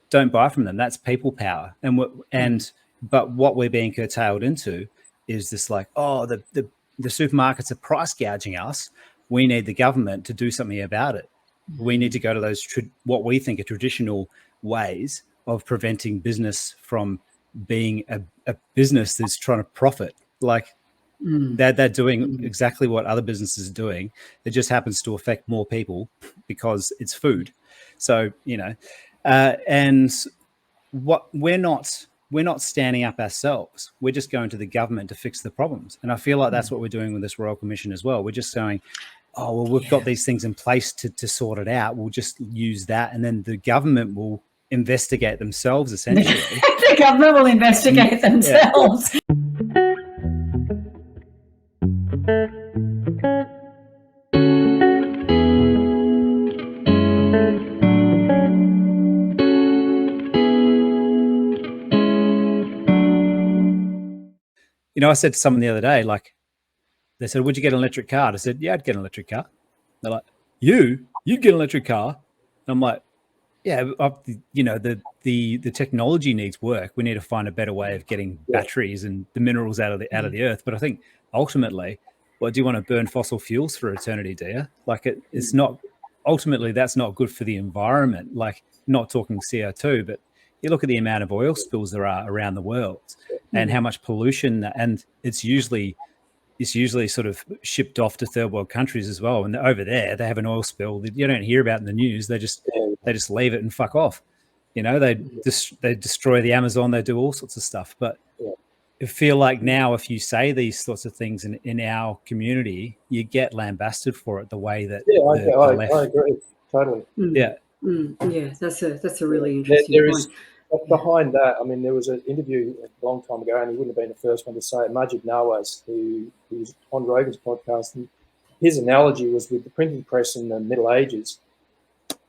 don't buy from them. That's people power. But what we're being curtailed into is this like, oh, the supermarkets are price gouging us. We need the government to do something about it. We need to go to those what we think are traditional ways of preventing business from being a business that's trying to profit. Like they're doing exactly what other businesses are doing. It just happens to affect more people because it's food. So, and what we're not standing up ourselves. We're just going to the government to fix the problems. And I feel like that's what we're doing with this Royal Commission as well. We're just going, oh, well, we've got these things in place to sort it out. We'll just use that. And then the government will investigate themselves, essentially. The government will investigate themselves. Yeah. I said to someone the other day, like, they said, would you get an electric car? I said, yeah, I'd get an electric car. They're like, you'd get an electric car? And I'm like, yeah, the technology needs work. We need to find a better way of getting batteries and the minerals out of the earth. But I think ultimately, do you want to burn fossil fuels for eternity, do you? Like it's not, ultimately that's not good for the environment. Like not talking CO2, but you look at the amount of oil spills there are around the world and how much pollution, and it's usually sort of shipped off to third world countries as well. And over there, they have an oil spill that you don't hear about in the news. They just leave it and fuck off. They destroy the Amazon. They do all sorts of stuff. But I feel like now, if you say these sorts of things in our community, you get lambasted for it. The way that I agree totally. Yeah, that's a really interesting point. Behind that, I mean, there was an interview a long time ago, and he wouldn't have been the first one to say it, Majid Nawaz, who was on Rogan's podcast, and his analogy was with the printing press in the Middle Ages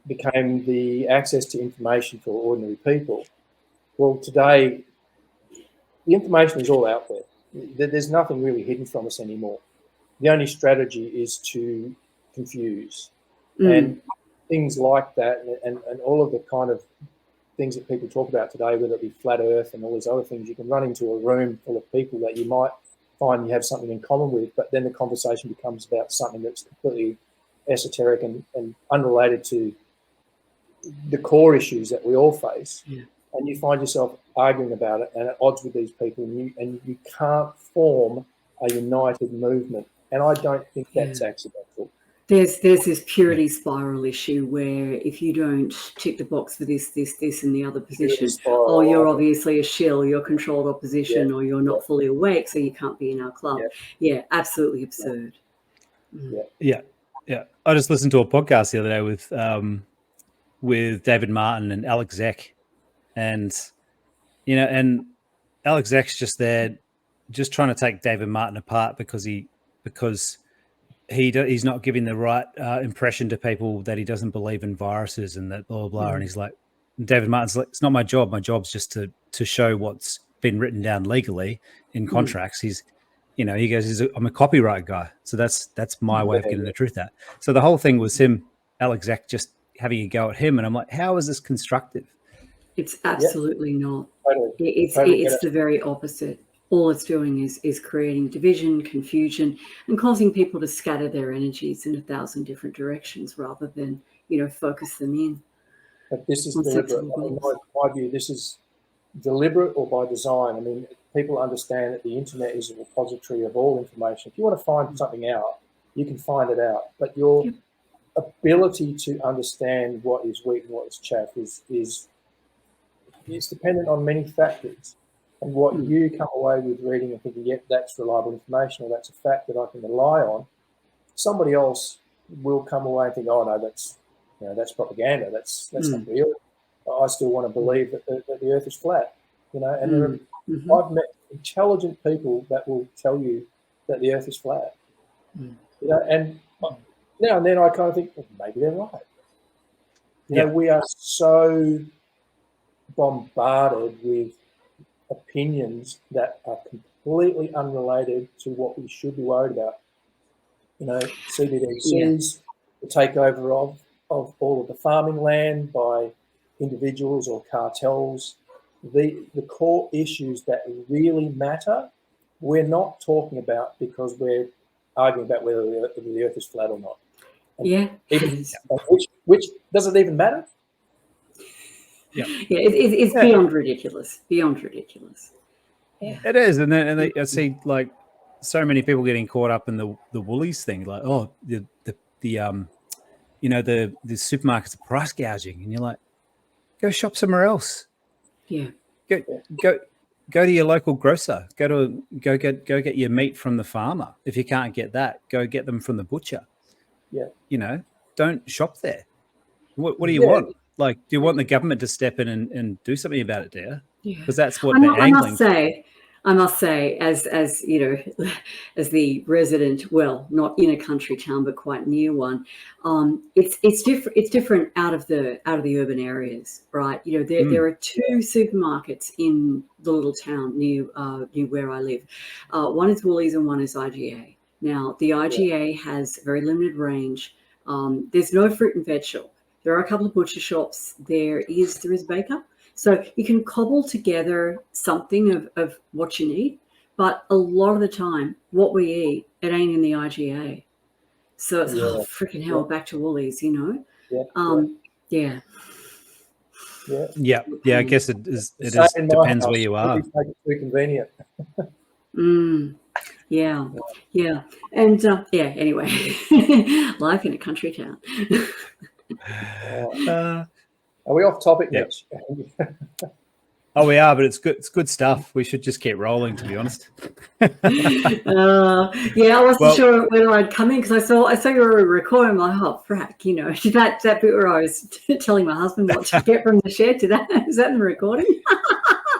became the access to information for ordinary people. Well, today, the information is all out there. There's nothing really hidden from us anymore. The only strategy is to confuse. And things like that and all of the kind of things that people talk about today, whether it be flat earth and all these other things, you can run into a room full of people that you might find you have something in common with, but then the conversation becomes about something that's completely esoteric and unrelated to the core issues that we all face. And you find yourself arguing about it and at odds with these people, and you can't form a united movement. And I don't think that's accidental. There's this purity spiral issue where if you don't tick the box for this, and the other position, you're obviously a shill, you're controlled opposition, or you're not fully awake, so you can't be in our club. Yeah, absolutely absurd. Yeah. I just listened to a podcast the other day with David Martin and Alex Zek, and Alex Zek's just there, just trying to take David Martin apart because he's not giving the right impression to people that he doesn't believe in viruses and that blah, blah, blah. And he's like, David Martin's like, it's not my job. My job's just to show what's been written down legally in contracts. He goes, I'm a copyright guy. So that's my way of getting the truth out. So the whole thing was Alex Zek, just having a go at him. And I'm like, how is this constructive? It's absolutely not. It's the very opposite. All it's doing is creating division, confusion, and causing people to scatter their energies in 1,000 different directions rather than, focus them in. But this is deliberate. In my view, this is deliberate or by design. I mean, people understand that the internet is a repository of all information. If you want to find something out, you can find it out. But your ability to understand what is wheat and what is chaff is dependent on many factors. And what you come away with reading and thinking, yep, that's reliable information, or that's a fact that I can rely on, somebody else will come away and think, oh no, that's propaganda. That's not real. I still want to believe that the Earth is flat. And I've met intelligent people that will tell you that the Earth is flat. And now and then I kind of think, well, maybe they're right. We are so bombarded with opinions that are completely unrelated to what we should be worried about. CBDCs, the takeover of all of the farming land by individuals or cartels, the core issues that really matter, we're not talking about because we're arguing about whether the earth is flat or not. And yeah. even, which does it even matter? Yeah, it's beyond ridiculous. Beyond ridiculous. Yeah. It is, and I see like so many people getting caught up in the Woolies thing, like, oh, the supermarkets are price gouging, and you're like, go shop somewhere else. Yeah. Go to your local grocer. Go get your meat from the farmer. If you can't get that, go get them from the butcher. Yeah. Don't shop there. What do you want? Like, do you want the government to step in and do something about it, dear? Yeah. Because that's what they're angling. I must say, as you know, as the resident, well, not in a country town, but quite near one, it's different. It's different out of the urban areas, right? You know, there are two supermarkets in the little town near where I live. One is Woolies and one is IGA. Now, the IGA has very limited range. There's no fruit and veg shop. There are a couple of butcher shops. There is baker. So you can cobble together something of what you need, but a lot of the time, what we eat, it ain't in the IGA. So it's freaking hell, back to Woolies, you know. Yeah. I guess it depends where you are. It's too convenient. Yeah. And anyway, life in a country town. Are we off topic, Mitch? Oh, we are, but it's good. It's good stuff. We should just keep rolling, to be honest. I wasn't sure whether I'd come in because I saw you were recording. I'm like, oh, frack, you know, that bit where I was telling my husband what to get from the shed. Is that in the recording?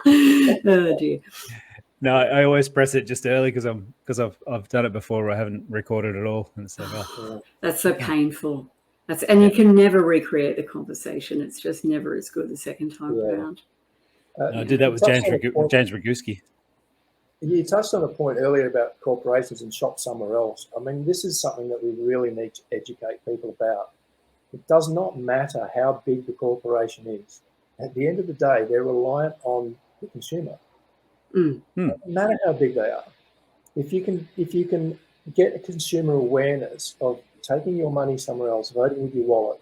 Oh dear. No, I always press it just early because I've done it before. I haven't recorded at all, and it's like, that's so painful. And you can never recreate the conversation. It's just never as good the second time around. I did that with James Ragusky. You touched on a point earlier about corporations and shop somewhere else. I mean, this is something that we really need to educate people about. It does not matter how big the corporation is. At the end of the day, they're reliant on the consumer. It doesn't matter how big they are. If you can get a consumer awareness of taking your money somewhere else, voting with your wallet,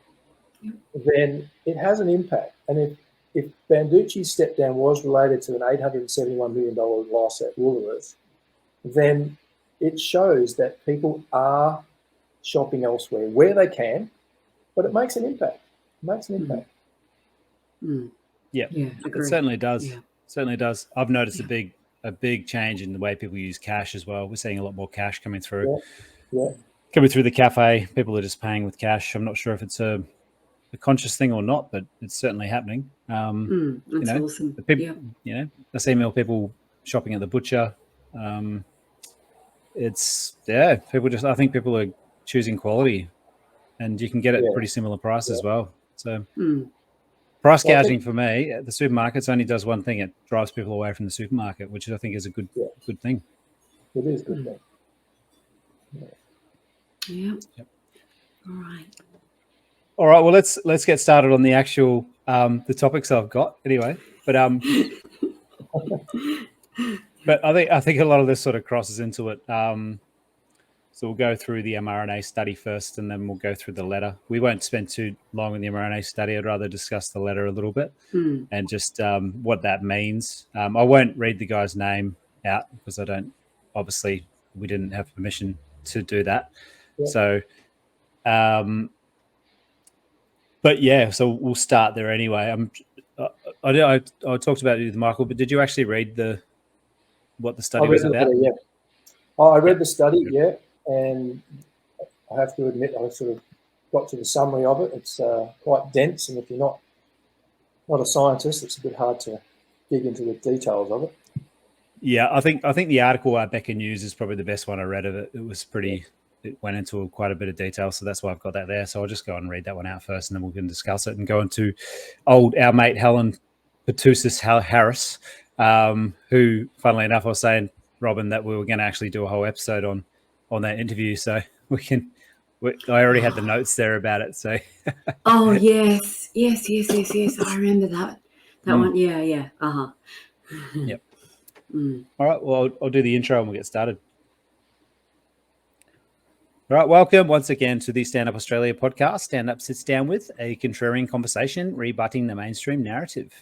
then it has an impact. And if Banducci's step down was related to an $871 million loss at Woolworths, then it shows that people are shopping elsewhere where they can, but it makes an impact. Yeah, it certainly does. Yeah. Certainly does. I've noticed a big change in the way people use cash as well. We're seeing a lot more cash coming through. Coming through the cafe, people are just paying with cash. I'm not sure if it's a conscious thing or not, but it's certainly happening. That's awesome. People, I see more people shopping at the butcher. I think people are choosing quality, and you can get it at pretty similar price as well. So price gouging for me at the supermarkets only does one thing: it drives people away from the supermarket, which I think is a good thing. It is a good thing. Yep. All right. Well, let's get started on the actual the topics I've got anyway. But I think a lot of this sort of crosses into it. So we'll go through the mRNA study first, and then we'll go through the letter. We won't spend too long on the mRNA study. I'd rather discuss the letter a little bit and just what that means. I won't read the guy's name out because obviously we didn't have permission to do that. So, so we'll start there anyway. I talked about it with Michael, but did you actually read what the study was about? I read the study, and I have to admit I sort of got to the summary of it. It's quite dense, and if you're not a scientist, it's a bit hard to dig into the details of it. Yeah, I think the article at Becker News is probably the best one I read of it. It was pretty. It went into quite a bit of detail, so that's why I've got that there. So I'll just go and read that one out first, and then we can discuss it and go into our mate Helen Purtousis-Harris, who, funnily enough, I was saying, Robin, that we were going to actually do a whole episode on that interview, so we can I already had the notes there about it. So Oh yes. I remember that one. Yeah. Yep. All right. Well, I'll do the intro and we'll get started. All right. Welcome once again to the Stand Up Australia podcast. Stand Up sits down with a contrarian conversation, rebutting the mainstream narrative.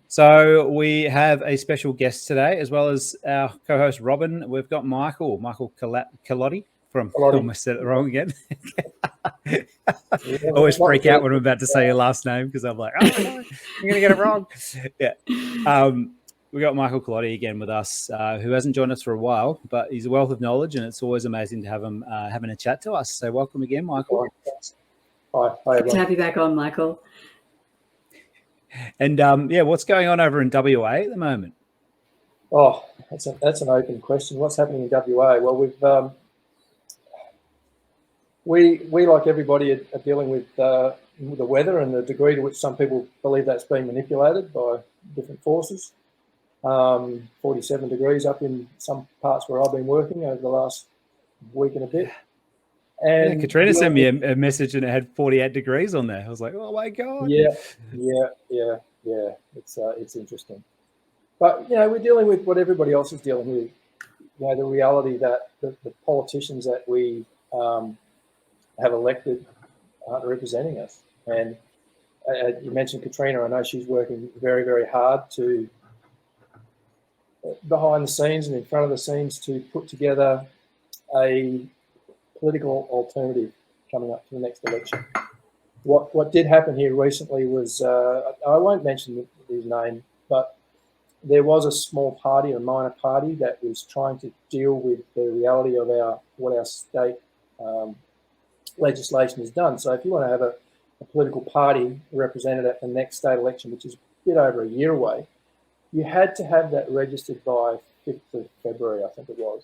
So we have a special guest today, as well as our co-host Robin. We've got Michael Calautti from. I almost said it wrong again. I always freak out when I'm about to say your last name because I'm like, oh no, I'm going to get it wrong. Yeah. We got Michael Calautti again with us, who hasn't joined us for a while, but he's a wealth of knowledge, and it's always amazing to have him having a chat to us. So welcome again, Michael. Hi. Good to have you back on, Michael. And what's going on over in WA at the moment? Oh, that's an open question. What's happening in WA? Well, we like everybody are dealing with the weather and the degree to which some people believe that's being manipulated by different forces. 47 degrees up in some parts where I've been working over the last week and a bit. And Katrina sent me a message and it had 48 degrees on there. I was like, oh my God. Yeah. It's interesting. But, we're dealing with what everybody else is dealing with. The reality that the politicians that we have elected aren't representing us. And you mentioned Katrina. I know she's working very, very hard to, behind the scenes and in front of the scenes, to put together a political alternative coming up to the next election. What did happen here recently was, I won't mention his name, but there was a small party, a minor party, that was trying to deal with the reality of what our state legislation has done. So if you want to have a political party represented at the next state election, which is a bit over a year away, you had to have that registered by 5th of February, I think it was.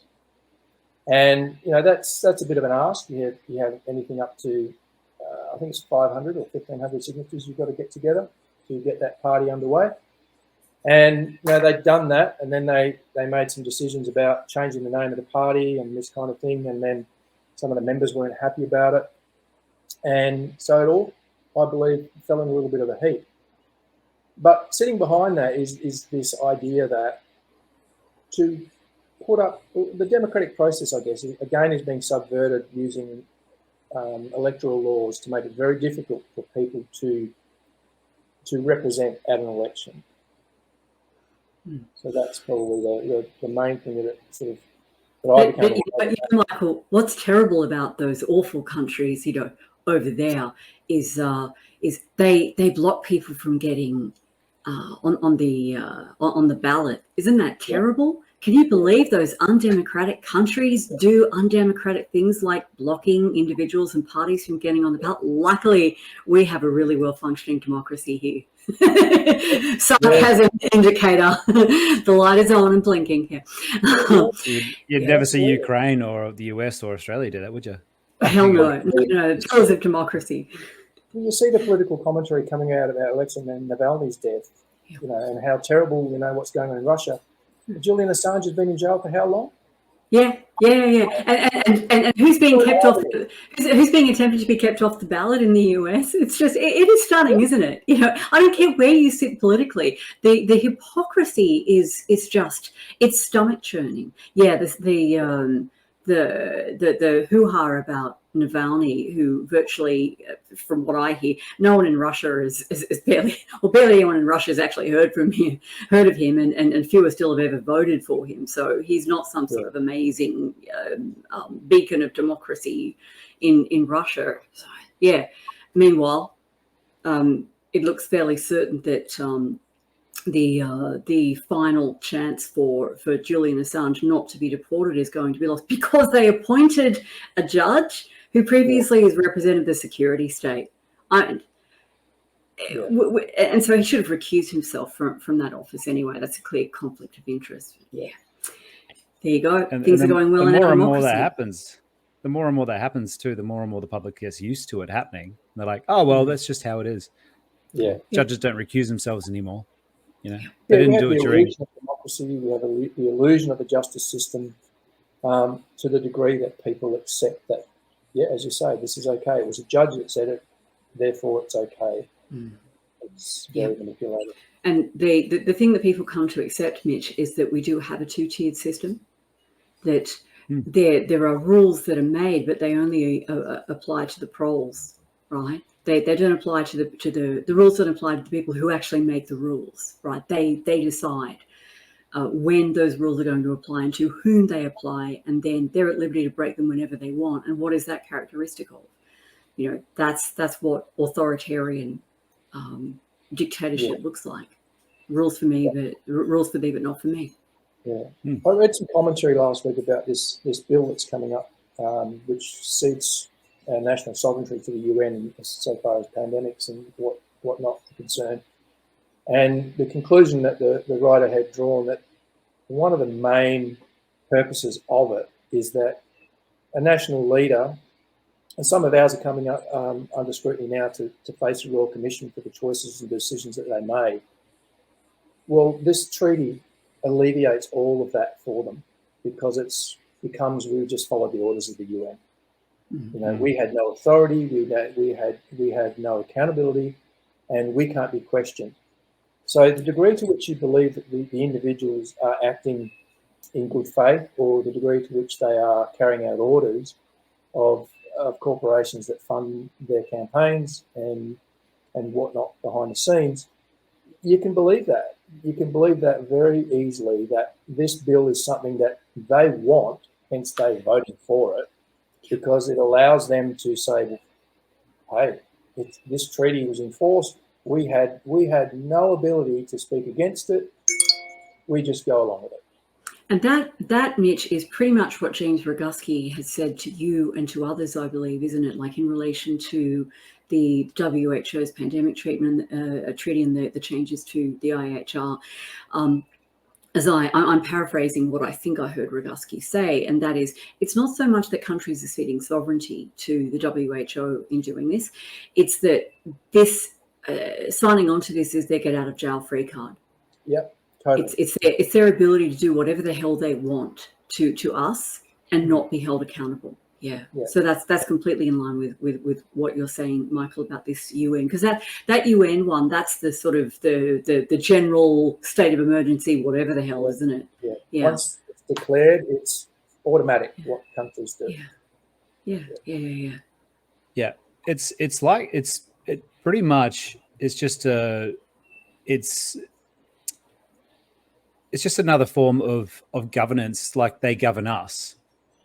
And, that's a bit of an ask. You have anything up to, I think it's 500 or 1,500 signatures you've got to get together to get that party underway. And, they'd done that, and then they made some decisions about changing the name of the party and this kind of thing, and then some of the members weren't happy about it. And so it all, I believe, fell in a little bit of a heap. But sitting behind that is this idea that to put up the democratic process, I guess, again, is being subverted using electoral laws to make it very difficult for people to represent at an election. So that's probably the main thing that it sort of. Michael, what's terrible about those awful countries, over there, is they block people from getting on the ballot. Isn't that terrible? Yeah. Can you believe those undemocratic countries do undemocratic things like blocking individuals and parties from getting on the ballot? Luckily, we have a really well-functioning democracy here. Sarcasm indicator. The light is on and blinking here. You'd never see Ukraine or the US or Australia do that, would you? Hell no. No, pillars of democracy. You see the political commentary coming out about election and Navalny's death, and how terrible, what's going on in Russia. Julian Assange has been in jail for how long? Yeah. And who's being kept off? Who's being attempted to be kept off the ballot in the US? It's just, it is stunning, isn't it? I don't care where you sit politically. The hypocrisy is just, it's stomach churning. Yeah, the hoo-ha about Navalny, who virtually, from what I hear, no one in Russia is barely anyone in Russia has actually heard of him, and fewer still have ever voted for him. So he's not some sort of amazing beacon of democracy in Russia. So, yeah. Meanwhile, it looks fairly certain that the final chance for Julian Assange not to be deported is going to be lost because they appointed a judge who previously has represented the security state. And so he should have recused himself from that office anyway. That's a clear conflict of interest. Yeah. There you go. Things are going well in our democracy. The more and more that happens too, the more and more the public gets used to it happening. They're like, oh, well, that's just how it is. Yeah. Judges don't recuse themselves anymore. They didn't do it during the illusion of democracy. We have the illusion of the justice system to the degree that people accept that yeah, as you say, this is okay. It was a judge that said it, therefore it's okay. It's very manipulated. And the thing that people come to accept, Mitch, is that we do have a two-tiered system, that there are rules that are made, but they only apply to the proles, right? They don't apply to the rules don't apply to the people who actually make the rules, right? They decide when those rules are going to apply and to whom they apply, and then they're at liberty to break them whenever they want. And what is that characteristic of? You know, that's what authoritarian dictatorship looks like. Rules for me, but not for me. Yeah, I read some commentary last week about this bill that's coming up, which ceds national sovereignty to the UN so far as pandemics and whatnot are concerned. And the conclusion that the writer had drawn, that one of the main purposes of it is that a national leader, and some of ours are coming up under scrutiny now to face a Royal Commission for the choices and decisions that they made. Well, this treaty alleviates all of that for them, because we just followed the orders of the UN. You know, we had no authority, we had no accountability, and we can't be questioned. So the degree to which you believe that the individuals are acting in good faith, or the degree to which they are carrying out orders of corporations that fund their campaigns and whatnot behind the scenes, you can believe that. You can believe that very easily, that this bill is something that they want, hence they voted for it, because it allows them to say, hey, if this treaty was enforced, we had no ability to speak against it. We just go along with it. And that, Mitch, is pretty much what James Roguski has said to you and to others, I believe, isn't it? Like in relation to the WHO's pandemic treatment treaty and the changes to the IHR. As I'm paraphrasing what I think I heard Roguski say, and that is, it's not so much that countries are ceding sovereignty to the WHO in doing this. It's that this signing on to this is their get out of jail free card. Yep. Totally. It's their ability to do whatever the hell they want to us and not be held accountable. Yeah. So that's completely in line with what you're saying, Michael, about this UN, because that UN one, that's the sort of the general state of emergency, whatever the hell, isn't it? Yeah. Once it's declared, it's automatic what countries do. Yeah. Yeah. It's like it pretty much is just it's just another form of governance, like they govern us,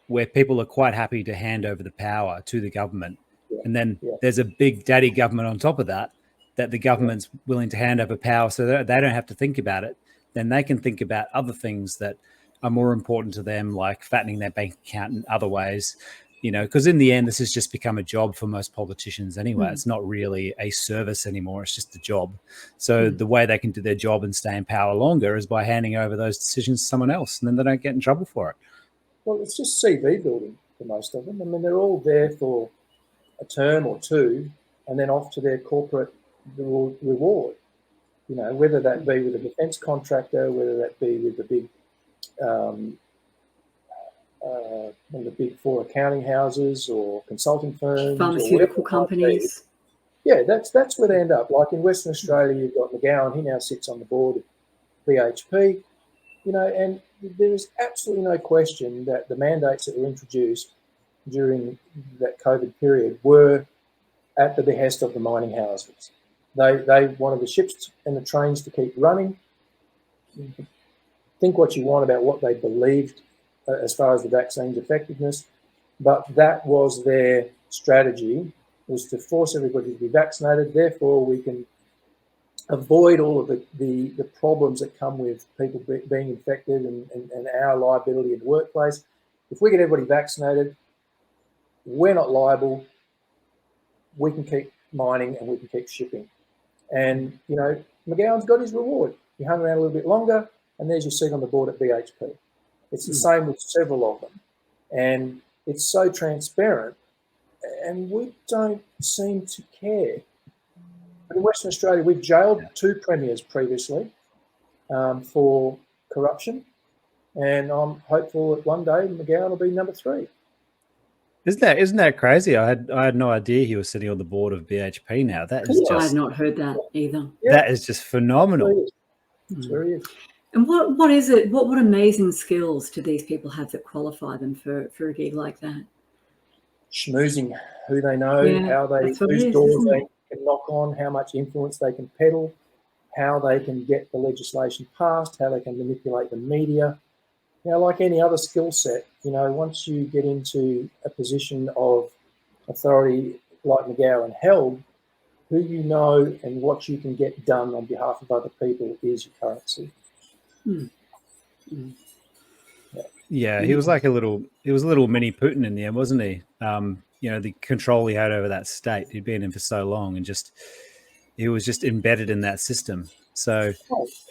where people are quite happy to hand over the power to the government. And then there's a big daddy government on top of that the government's willing to hand over power so that they don't have to think about it. Then they can think about other things that are more important to them, like fattening their bank account in other ways, you know, because in the end, this has just become a job for most politicians anyway. It's not really a service anymore. It's just a job. So the way they can do their job and stay in power longer is by handing over those decisions to someone else, and then they don't get in trouble for it. Well, it's just CV building for most of them. I mean, they're all there for a term or two and then off to their corporate reward. You know, whether that be with a defence contractor, whether that be with the big one of the big four accounting houses or consulting firms, pharmaceutical companies. Yeah, that's where they end up. Like in Western Australia, you've got McGowan. He now sits on the board of BHP. You know, and there is absolutely no question that the mandates that were introduced during that COVID period were at the behest of the mining houses. They wanted the ships and the trains to keep running. Think what you want about what they believed as far as the vaccine's effectiveness, but that was their strategy, was to force everybody to be vaccinated. Therefore, we can avoid all of the problems that come with people being infected and our liability in the workplace. If we get everybody vaccinated, we're not liable. We can keep mining and we can keep shipping. And, you know, McGowan's got his reward. He hung around a little bit longer, and there's your seat on the board at BHP. It's the same with several of them. And it's so transparent, and we don't seem to care. But in Western Australia, we've jailed 2 premiers previously for corruption, and I'm hopeful that one day McGowan will be number 3. Isn't that crazy? I had no idea he was sitting on the board of BHP now. That is I had just not heard that either. that is just phenomenal. It's very And what is it? What amazing skills do these people have that qualify them for a gig like that? schmoozing, who they know, how they, whose doors they can knock on, how much influence they can peddle, how they can get the legislation passed, how they can manipulate the media. You know, like any other skill set, you know, once you get into a position of authority like McGowan held, who you know and what you can get done on behalf of other people is your currency. Yeah, he was like a little mini Putin in the end, wasn't he? You know, the control he had over that state. He'd been in for so long, and he was just embedded in that system. So,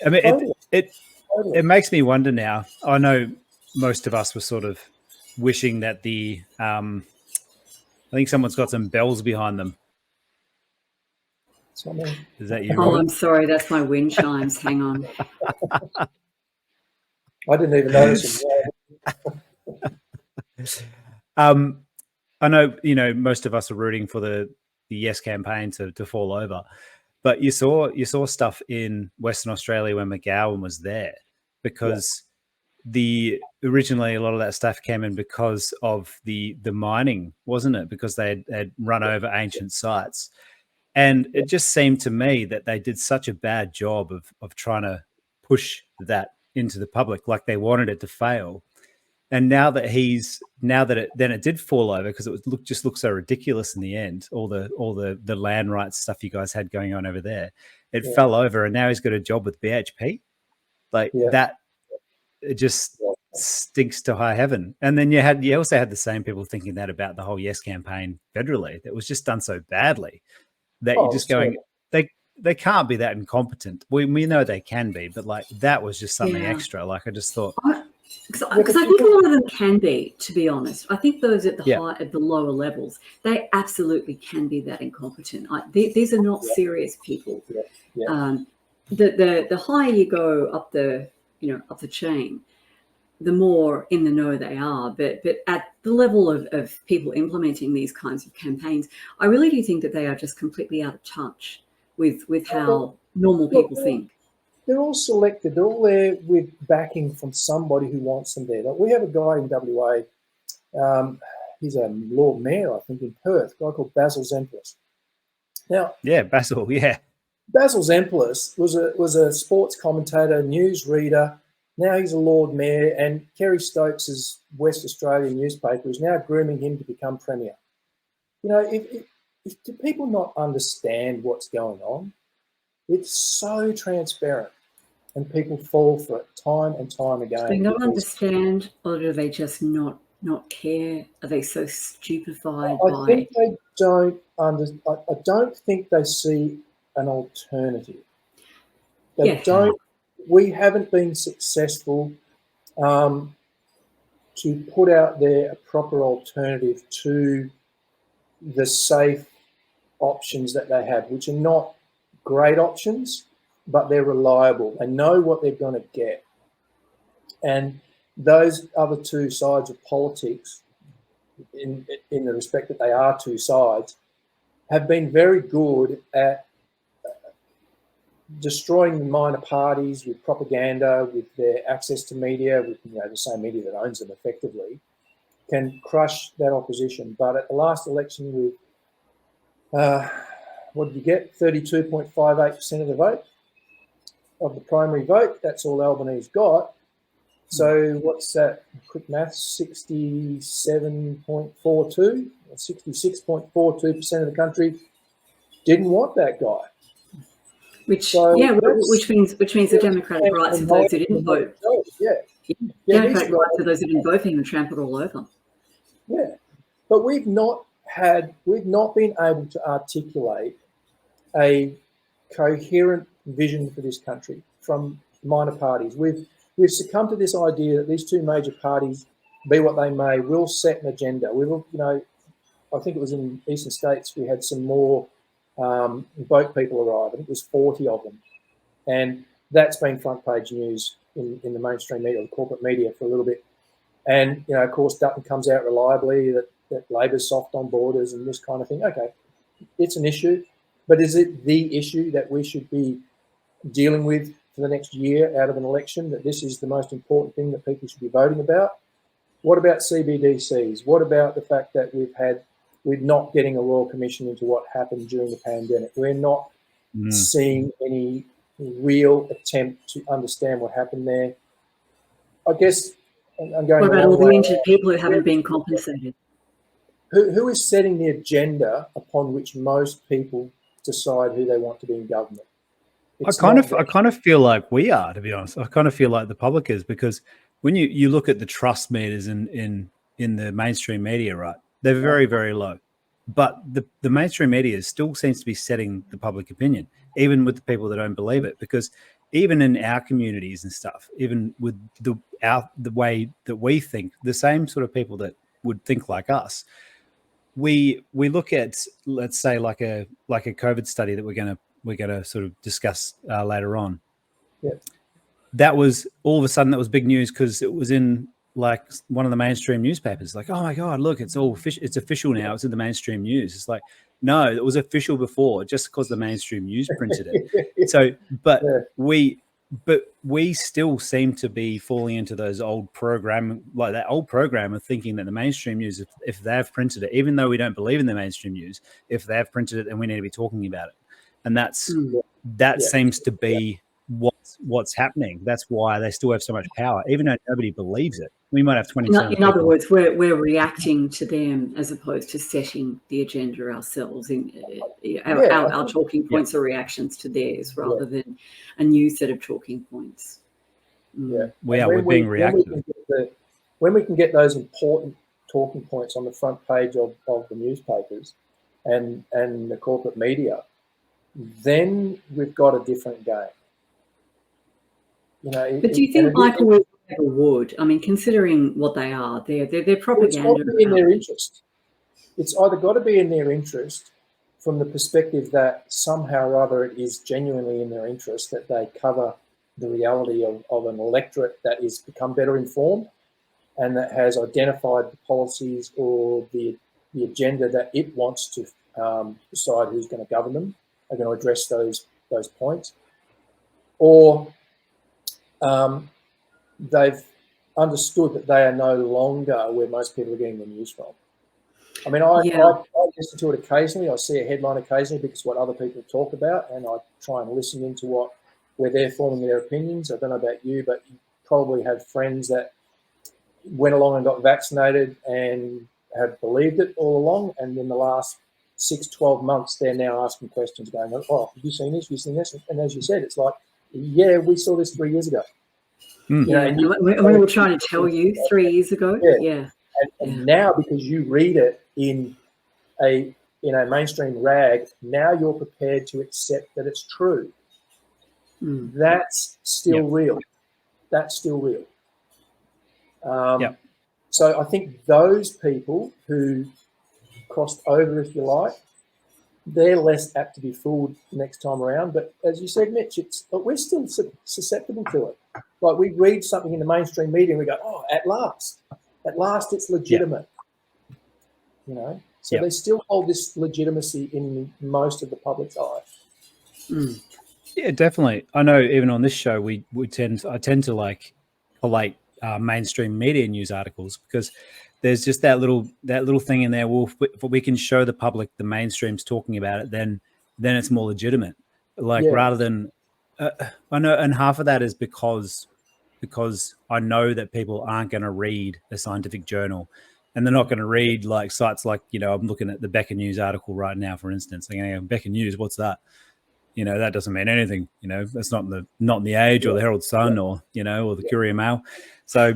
I mean, it makes me wonder now. I know most of us were sort of wishing that I think someone's got some bells behind them. Is that you? Oh, Robert? I'm sorry. That's my wind chimes. Hang on. I didn't even notice him. I know, you know, most of us are rooting for the Yes campaign to fall over, but you saw stuff in Western Australia when McGowan was there, because originally a lot of that stuff came in because of the mining, wasn't it? Because they had run over ancient sites. And it just seemed to me that they did such a bad job of trying to push that into the public, like they wanted it to fail. And now that it did fall over, because it just looked so ridiculous in the end, all the land rights stuff you guys had going on over there, it fell over, and now he's got a job with BHP. That, it just stinks to high heaven. And then you also had the same people thinking that about the whole Yes campaign federally. That was just done so badly that you're just going, they can't be that incompetent. We know they can be, but like that was just something extra. Like I just thought. Because I think a lot of them can be, to be honest. I think those at the lower levels, they absolutely can be that incompetent. These are not serious people. The higher you go up the chain, the more in the know they are. But at the level of people implementing these kinds of campaigns, I really do think that they are just completely out of touch with how normal people think. They're all selected. They're all there with backing from somebody who wants them there. Like we have a guy in WA, he's a Lord Mayor, I think, in Perth, a guy called Basil Zemplis. Now, Basil, Basil Zemplis was a sports commentator, news reader. Now he's a Lord Mayor, and Kerry Stokes' West Australian newspaper is now grooming him to become Premier. You know, do people not understand what's going on? It's so transparent, and people fall for it time and time again. Do they not understand, or do they just not care? Are they so stupefied I think they don't I don't think they see an alternative. They don't. We haven't been successful to put out there a proper alternative to the safe options that they have, which are not great options, but they're reliable. They know what they're going to get. And those other two sides of politics, in the respect that they are two sides, have been very good at destroying the minor parties with propaganda, with their access to media, with the same media that owns them effectively, can crush that opposition. But at the last election, with what did you get? 32.58% of the vote, of the primary vote. That's all Albanese got. So what's that? Quick maths, 67.42 or 66.42% of the country didn't want that guy. Which means the democratic rights of those who didn't vote. Democratic rights of those who didn't vote have been trampled all over. Yeah, but we've not been able to articulate a coherent vision for this country from minor parties. We've succumbed to this idea that these two major parties, be what they may, will set an agenda. We will, I think it was in eastern states we had some more boat people arrive. I think it was 40 of them, and that's been front page news in the mainstream media, the corporate media, for a little bit. And of course, Dutton comes out reliably that that Labor's soft on borders and this kind of thing. Okay, it's an issue, but is it the issue that we should be dealing with for the next year out of an election, that this is the most important thing that people should be voting about? What about CBDCs? What about the fact that we're not getting a Royal Commission into what happened during the pandemic? We're not seeing any real attempt to understand what happened there. I guess I'm going. What about all the injured people who haven't been compensated? Who is setting the agenda upon which most people decide who they want to be in government? I kind of feel like we are, to be honest. I kind of feel like the public is, because when you look at the trust meters in the mainstream media, right, they're very, very low. But the mainstream media still seems to be setting the public opinion, even with the people that don't believe it. Because even in our communities and stuff, even with the way that we think, the same sort of people that would think like us, we look at, let's say, like a COVID study that we're gonna sort of discuss later on. Yeah. That was all of a sudden that was big news because it was in like one of the mainstream newspapers. Like, oh my God, look, it's official now. It's in the mainstream news. It's like, no, it was official before, just because the mainstream news printed it. So, but we still seem to be falling into those old program, like that old program of thinking that the mainstream news, if they've printed it, even though we don't believe in the mainstream news, if they've printed it, then we need to be talking about it. And that seems to be what's happening. That's why they still have so much power, even though nobody believes it. We might have 20%. In other words, we're reacting to them as opposed to setting the agenda ourselves. Our talking points are reactions to theirs rather than a new set of talking points. Yeah, we're being reactive. When we can get those important talking points on the front page of the newspapers and the corporate media, then we've got a different game. You know, but do you think Michael ever would? I mean, considering what they are, they're propaganda. It's got to be in their interest. It's either got to be in their interest from the perspective that somehow or other it is genuinely in their interest that they cover the reality of an electorate that is become better informed and that has identified the policies or the agenda that it wants to decide who's going to govern them, are going to address those points, or they've understood that they are no longer where most people are getting the news from. I mean, I listen to it occasionally. I see a headline occasionally because what other people talk about, and I try and listen into where they're forming their opinions. I don't know about you, but you probably have friends that went along and got vaccinated and have believed it all along, and in the last 6-12 months, they're now asking questions going, oh, have you seen this? Have you seen this? And as you said, it's like, yeah, we saw this 3 years ago. You know, and we were trying to tell you 3 years ago. Yeah. And now, because you read it in a mainstream rag, now you're prepared to accept that it's true. That's still real. That's still real. So I think those people who crossed over, if you like, they're less apt to be fooled next time around. But as you said, Mitch, we're still susceptible to it. Like, we read something in the mainstream media and we go, oh, at last it's legitimate. You know, so they still hold this legitimacy in most of the public's eye. Yeah, definitely. I know even on this show, I tend to like collate mainstream media news articles because there's just that little thing in there. Well, if we can show the public the mainstream's talking about it, then it's more legitimate. Like rather than I know, and half of that is because I know that people aren't going to read a scientific journal, and they're not going to read like sites like, you know, I'm looking at the Becker News article right now, for instance. I'm going, Becker News, what's that? You know, that doesn't mean anything. You know, that's not in the Age or the Herald Sun or, you know, or the Courier Mail. So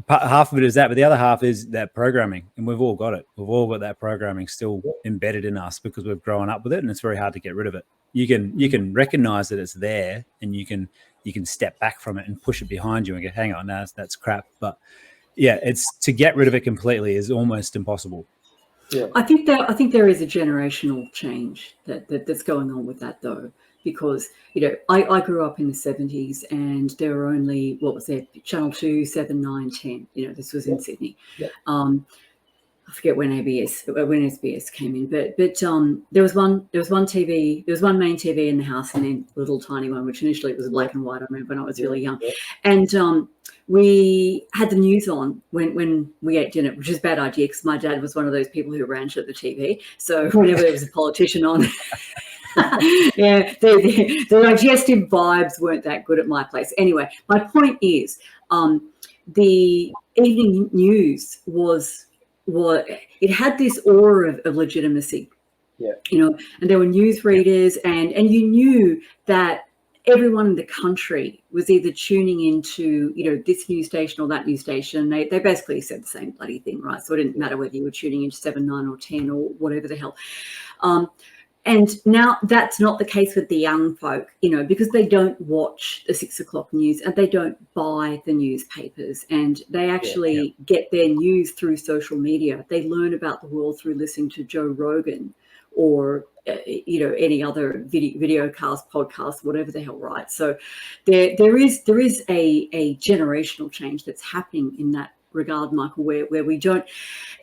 half of it is that, but the other half is that programming, and we've all got it. We've all got that programming still embedded in us because we've grown up with it, and it's very hard to get rid of it. You can recognize that it's there, and you can step back from it and push it behind you and go, hang on, no, that's crap. But yeah, it's to get rid of it completely is almost impossible. Yeah. I think there is a generational change that's going on with that, though, because, you know, I grew up in the 70s and there were only, what was there, Channel 2, 7, 9, 10. You know, this was in Sydney. Yeah. I forget when SBS came in, but there was one main TV in the house, and then a little tiny one, which initially it was black and white. I remember when I was really young, and we had the news on when we ate dinner, which is a bad idea because my dad was one of those people who ran to the TV. So whenever there was a politician on, yeah, the digestive vibes weren't that good at my place. Anyway, my point is, the evening news was it had this aura of legitimacy. Yeah. You know, and there were newsreaders, and you knew that everyone in the country was either tuning into, you know, this news station or that news station. They basically said the same bloody thing, right? So it didn't matter whether you were tuning into 7, 9 or 10 or whatever the hell. And now that's not the case with the young folk, you know, because they don't watch the 6 o'clock news and they don't buy the newspapers, and they actually get their news through social media. They learn about the world through listening to Joe Rogan or, you know, any other video cast, podcast, whatever the hell, right? So there is a generational change that's happening in that regard, Michael, where we don't,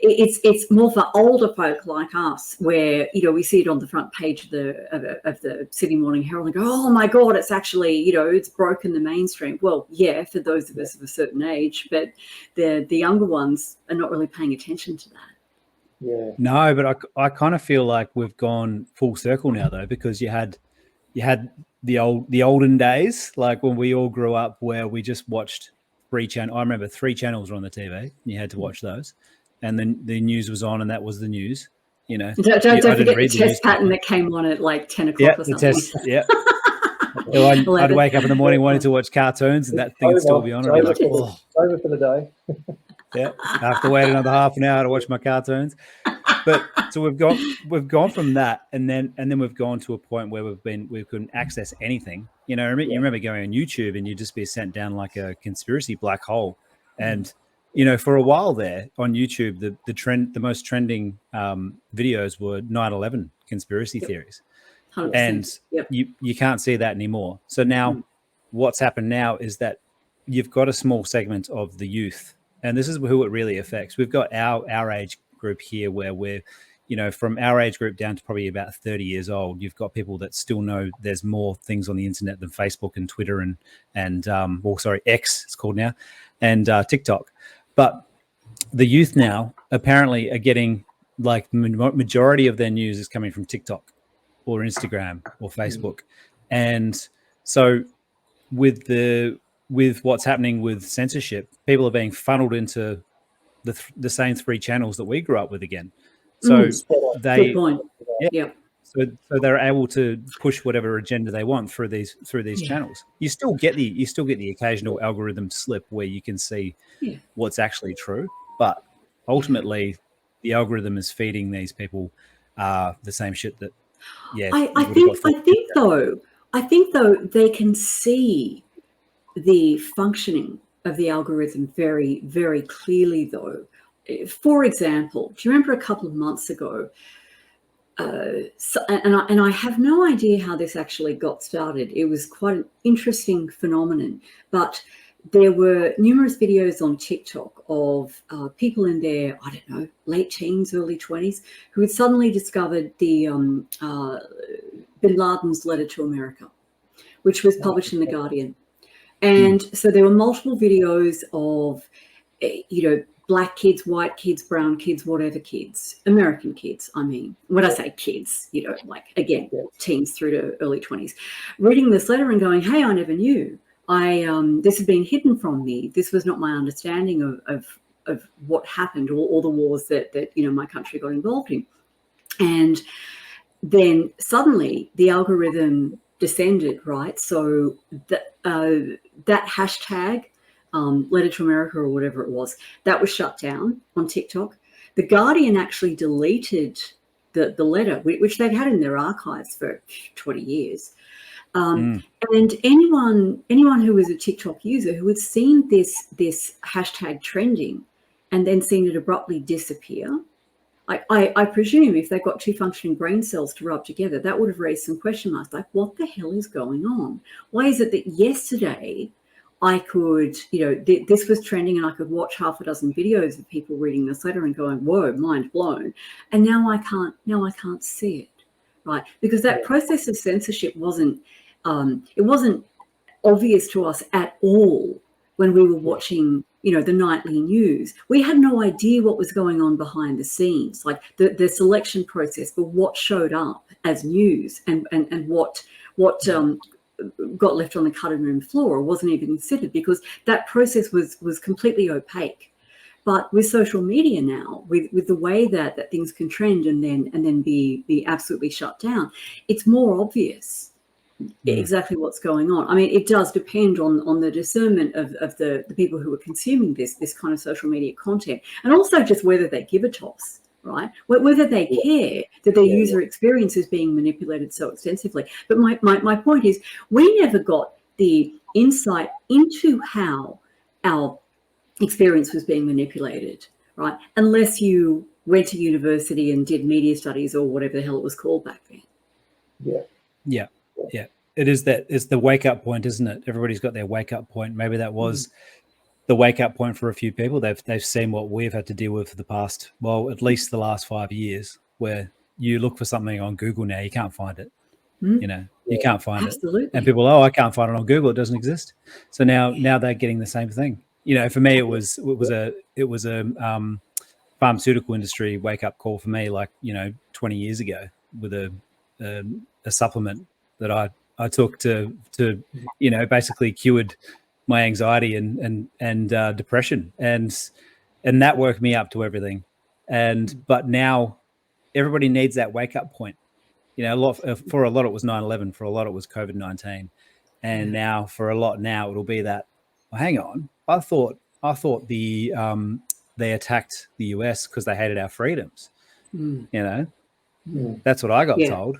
it's more for older folk like us, where, you know, we see it on the front page of the Sydney Morning Herald and go, oh my God, it's actually, you know, it's broken the mainstream. Well, yeah, for those of us of a certain age, but the younger ones are not really paying attention to that. Yeah. No, but I kind of feel like we've gone full circle now, though, because you had the olden days, like when we all grew up, where we just watched 3 channels. I remember 3 channels were on the TV, and you had to watch those, and then the news was on, and that was the news. You know, don't forget the test pattern that came on at like 10 o'clock or something. Yeah. I'd wake up in the morning wanting to watch cartoons, and that thing would still be on. I'd be like, oh. Over for the day. Yeah, I have to wait another half an hour to watch my cartoons. But so we've gone from that, and then we've gone to a point where we couldn't access anything. You know, you remember going on YouTube and you'd just be sent down like a conspiracy black hole. And you know, for a while there on YouTube, the most trending videos were 9/11 conspiracy theories, 100%. and you can't see that anymore. So now, what's happened now is that you've got a small segment of the youth, and this is who it really affects. We've got our age group here, where we're, you know, from our age group down to probably about 30 years old, you've got people that still know there's more things on the internet than Facebook and Twitter and X it's called now, and TikTok. But the youth now apparently are getting, like, majority of their news is coming from TikTok or Instagram or Facebook. And so with what's happening with censorship, people are being funneled into the same 3 channels that we grew up with again. So good point. So they're able to push whatever agenda they want through these channels. You still get the occasional algorithm slip where you can see what's actually true, but ultimately the algorithm is feeding these people the same shit that I think though they can see the functioning of the algorithm very, very clearly, though. For example, do you remember a couple of months ago, and I have no idea how this actually got started. It was quite an interesting phenomenon, but there were numerous videos on TikTok of people in their, I don't know, late teens, early 20s, who had suddenly discovered the Bin Laden's letter to America, which was published in The Guardian. And so there were multiple videos of, you know, black kids, white kids, brown kids, whatever kids, American kids, I mean. When I say kids, you know, like, again, teens through to early 20s, reading this letter and going, hey, I never knew. This had been hidden from me. This was not my understanding of what happened, or all the wars that, you know, my country got involved in. And then suddenly the algorithm descended, right? So that hashtag, letter to America or whatever it was, that was shut down on TikTok. The Guardian actually deleted the letter, which they'd had in their archives for 20 years. And anyone who was a TikTok user who had seen this hashtag trending and then seen it abruptly disappear, I presume if they've got 2 functioning brain cells to rub together, that would have raised some question marks, like, what the hell is going on? Why is it that yesterday I could, this was trending, and I could watch half a dozen videos of people reading this letter and going, whoa, mind blown. And now I can't see it, right? Because that process of censorship wasn't obvious to us at all when we were watching, the nightly news. We had no idea what was going on behind the scenes, like the selection process for what showed up as news and what got left on the cutting room floor or wasn't even considered, because that process was completely opaque. But with social media now, with the way that things can trend and then be absolutely shut down, it's more obvious exactly what's going on. I mean, it does depend on the discernment of the people who are consuming this kind of social media content, and also just whether they give a toss, right? Whether they care that their user experience is being manipulated so extensively. But my point is, we never got the insight into how our experience was being manipulated, right? Unless you went to university and did media studies or whatever the hell it was called back then. Yeah. It's the wake up point, isn't it? Everybody's got their wake up point. Maybe that was the wake up point for a few people. They've seen what we've had to deal with for the past, well, at least the last 5 years, where you look for something on Google now, you can't find it. You can't find it. And people, I can't find it on Google. It doesn't exist. So now they're getting the same thing. For me, it was a pharmaceutical industry wake up call for me, like 20 years ago, with a supplement that I took to basically cured my anxiety and depression, and that woke me up to everything. But now everybody needs that wake up point. For a lot it was 9/11, for a lot it was COVID-19, and now for a lot it'll be that. Well, hang on, I thought they attacked the US because they hated our freedoms. That's what I got told.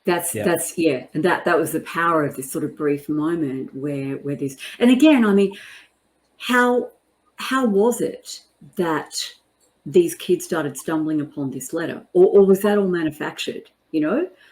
That's and that was the power of this sort of brief moment where this. And again, I mean, how was it that these kids started stumbling upon this letter, or was that all manufactured?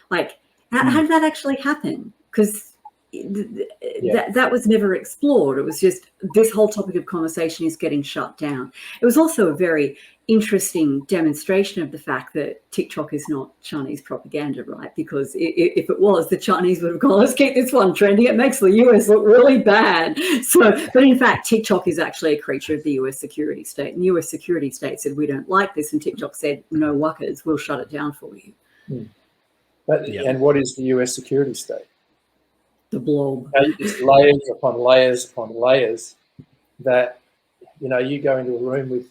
Like how did that actually happen? Because that was never explored. It was just, this whole topic of conversation is getting shut down. It was also a very interesting demonstration of the fact that TikTok is not Chinese propaganda, right? Because if it was, the Chinese would have gone, let's keep this one trending. It makes the US look really bad. But in fact, TikTok is actually a creature of the US security state. And the US security state said, we don't like this. And TikTok said, no wuckers, we'll shut it down for you. And what is the US security state? The blob. It's layers upon layers upon layers that, you go into a room with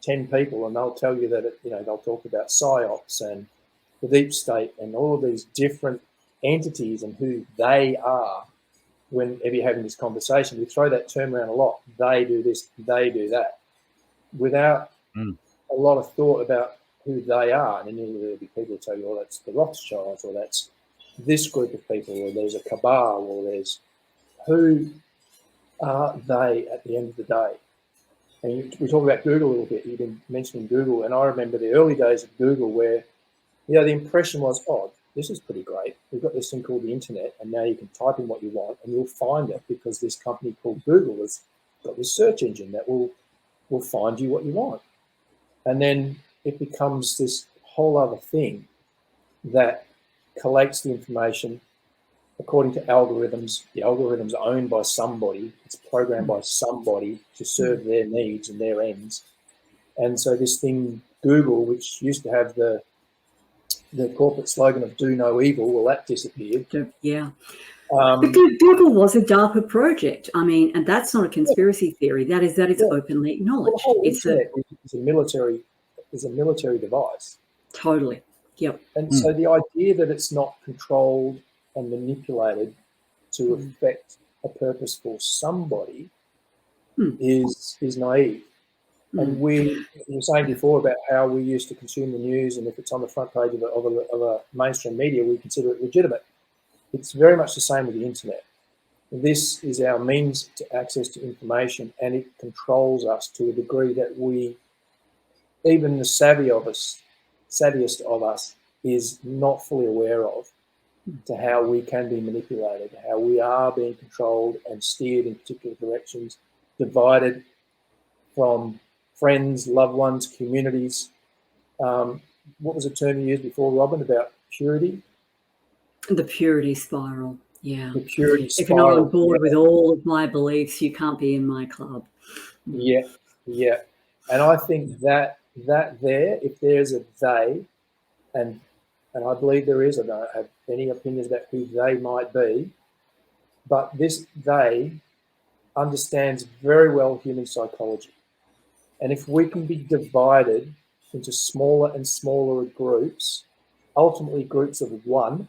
10 people and they'll tell you that, they'll talk about PSYOPs and the deep state and all of these different entities and who they are. Whenever you're having this conversation, we throw that term around a lot. They do this, they do that, without a lot of thought about who they are. And then there'll be people who tell you, that's the Rothschilds, or that's this group of people, or there's a cabal, or there's, who are they at the end of the day? And we talk about Google a little bit. You've been mentioning Google, and I remember the early days of Google where, the impression was, this is pretty great. We've got this thing called the internet, and now you can type in what you want and you'll find it, because this company called Google has got this search engine that will find you what you want. And then it becomes this whole other thing that collates the information according to algorithms. The algorithms are owned by somebody. It's programmed by somebody to serve their needs and their ends. And so this thing, Google, which used to have the corporate slogan of "Do no evil," well, that disappeared. Yeah. But Google was a DARPA project. I mean, and that's not a conspiracy theory. That is openly acknowledged. Well, it's a military device. Totally. Yep. And so the idea that it's not controlled and manipulated to affect a purpose for somebody is naive. And we were saying before about how we used to consume the news, and if it's on the front page of a mainstream media, we consider it legitimate. It's very much the same with the internet. This is our means to access to information, and it controls us to a degree that even the savviest of us is not fully aware of. to how we can be manipulated, how we are being controlled and steered in particular directions, divided from friends, loved ones, communities. What was the term you used before, Robin, about purity? The purity spiral. Yeah. The purity if you're not spiral. on board with all of my beliefs, you can't be in my club. Yeah, yeah. And I think that there, if there's a they, and I believe there is, I don't have any opinions about who they might be, but this they understands very well human psychology. And if we can be divided into smaller and smaller groups, ultimately groups of one,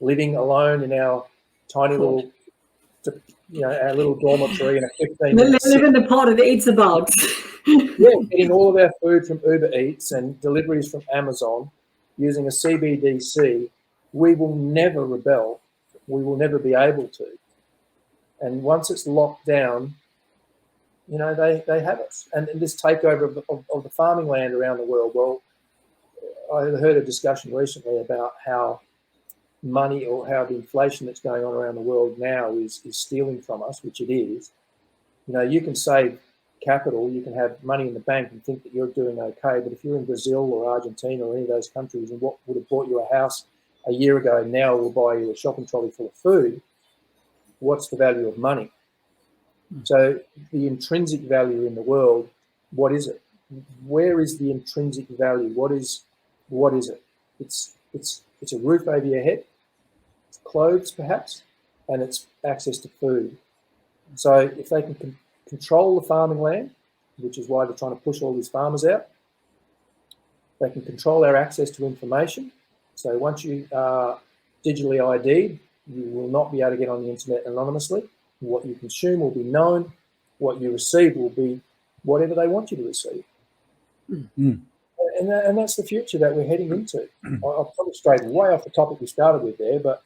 living alone in our tiny little, our little dormitory in a 15-minute live in the pot that eats the bugs. Yeah, getting all of our food from Uber Eats and deliveries from Amazon, using a CBDC, we will never rebel. We will never be able to. And once it's locked down, they have us. And this takeover of the farming land around the world, well, I heard a discussion recently about how money, or how the inflation that's going on around the world now is stealing from us, which it is. You can save capital, you can have money in the bank and think that you're doing okay, but if you're in Brazil or Argentina or any of those countries, and what would have bought you a house a year ago now will buy you a shopping trolley full of food, what's the value of money? So the intrinsic value in the world, what is it? Where is the intrinsic value? What is it? It's a roof over your head, it's clothes perhaps, and it's access to food. So if they can control the farming land, which is why they're trying to push all these farmers out, they can control our access to information. So once you are digitally ID'd, you will not be able to get on the internet anonymously. What you consume will be known. What you receive will be whatever they want you to receive. Mm. And that's the future that we're heading into. I've probably strayed way off the topic we started with there, but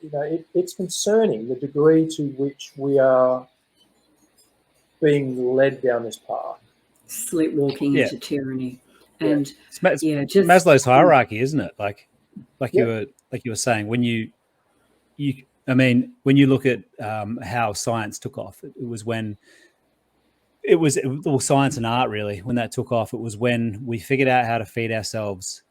it's concerning the degree to which we are being led down this path. Sleepwalking into tyranny. And just Maslow's hierarchy, isn't it? Like you were saying, when you look at how science took off, it was science and art really. When that took off, it was when we figured out how to feed ourselves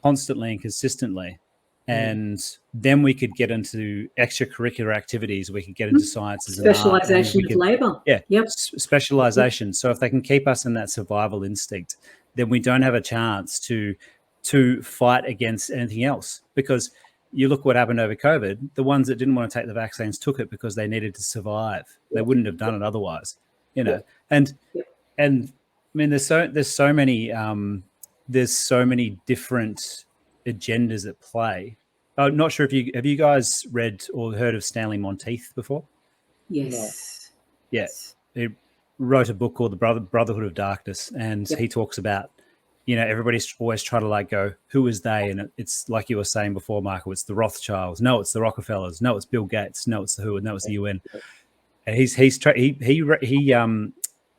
constantly and consistently, and then we could get into extracurricular activities. We could get into sciences and specialization of labor. Yeah, yep. Specialization. So if they can keep us in that survival instinct, then we don't have a chance to fight against anything else. Because you look what happened over COVID. The ones that didn't want to take the vaccines took it because they needed to survive. They wouldn't have done it otherwise. And I mean, there's so many different agendas at play. I'm not sure if have you guys read or heard of Stanley Monteith before? Yes. No. Yeah, he wrote a book called The Brotherhood of Darkness, and he talks about, everybody's always trying to go, who is they? And it's like you were saying before, Michael, it's the Rothschilds. No, it's the Rockefellers. No, it's Bill Gates. No, it's the WHO. No, it's the UN. And he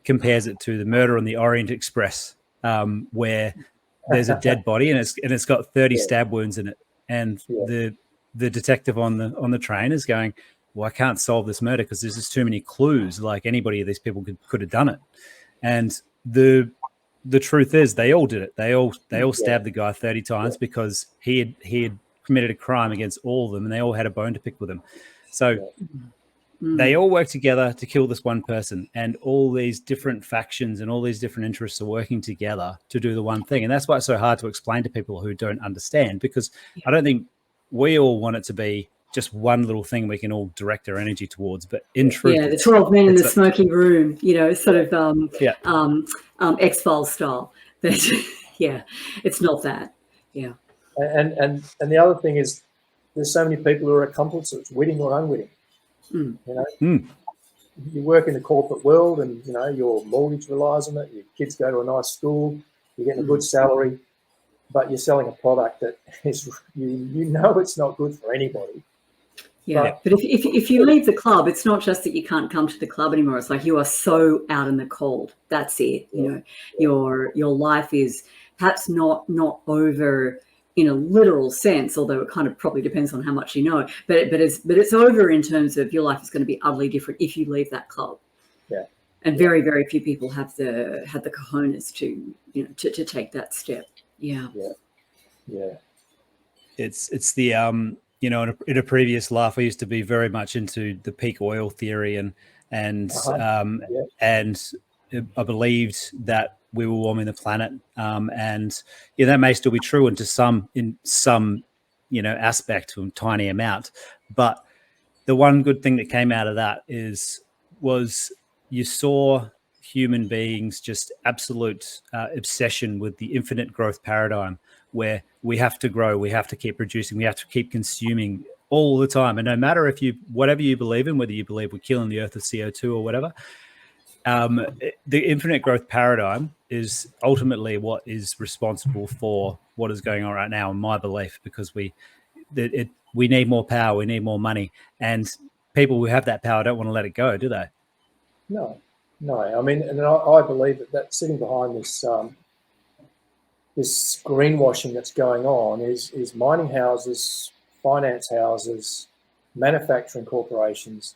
compares it to the Murder on the Orient Express, where there's a dead body and it's got 30 stab wounds in it, and the detective on the train is going, well, I can't solve this murder because there's just too many clues. Like, anybody of these people could have done it. And the truth is, they all did it. They all stabbed the guy 30 times because he had committed a crime against all of them, and they all had a bone to pick with him. So they all work together to kill this one person, and all these different factions and all these different interests are working together to do the one thing. And that's why it's so hard to explain to people who don't understand, because I don't think we all want it to be just one little thing we can all direct our energy towards. But in truth, the 12 men in the smoking room, sort of X-Files style. It's not that. Yeah. And the other thing is, there's so many people who are accomplices, witting or unwitting. You work in the corporate world, and your mortgage relies on it. Your kids go to a nice school. You're getting a good salary, but you're selling a product that is it's not good for anybody. Yeah, but if you leave the club, it's not just that you can't come to the club anymore. It's like you are so out in the cold. That's it. Your life is perhaps not over in a literal sense, although it kind of probably depends on how much you know. But it's over in terms of your life is going to be utterly different if you leave that club. Yeah. And very, very few people have the cojones to to take that step. Yeah. It's the in a previous life I used to be very much into the peak oil theory and I believed that we were warming the planet, and that may still be true in some aspect, to a tiny amount. But the one good thing that came out of that was you saw human beings just absolute obsession with the infinite growth paradigm, where we have to grow, we have to keep producing, we have to keep consuming all the time. And no matter whatever you believe in, whether you believe we're killing the earth with CO2 or whatever, the infinite growth paradigm is ultimately what is responsible for what is going on right now, in my belief, because we need more power, we need more money, and people who have that power don't want to let it go, do they? No. I mean, and I believe that sitting behind this this greenwashing that's going on is mining houses, finance houses, manufacturing corporations.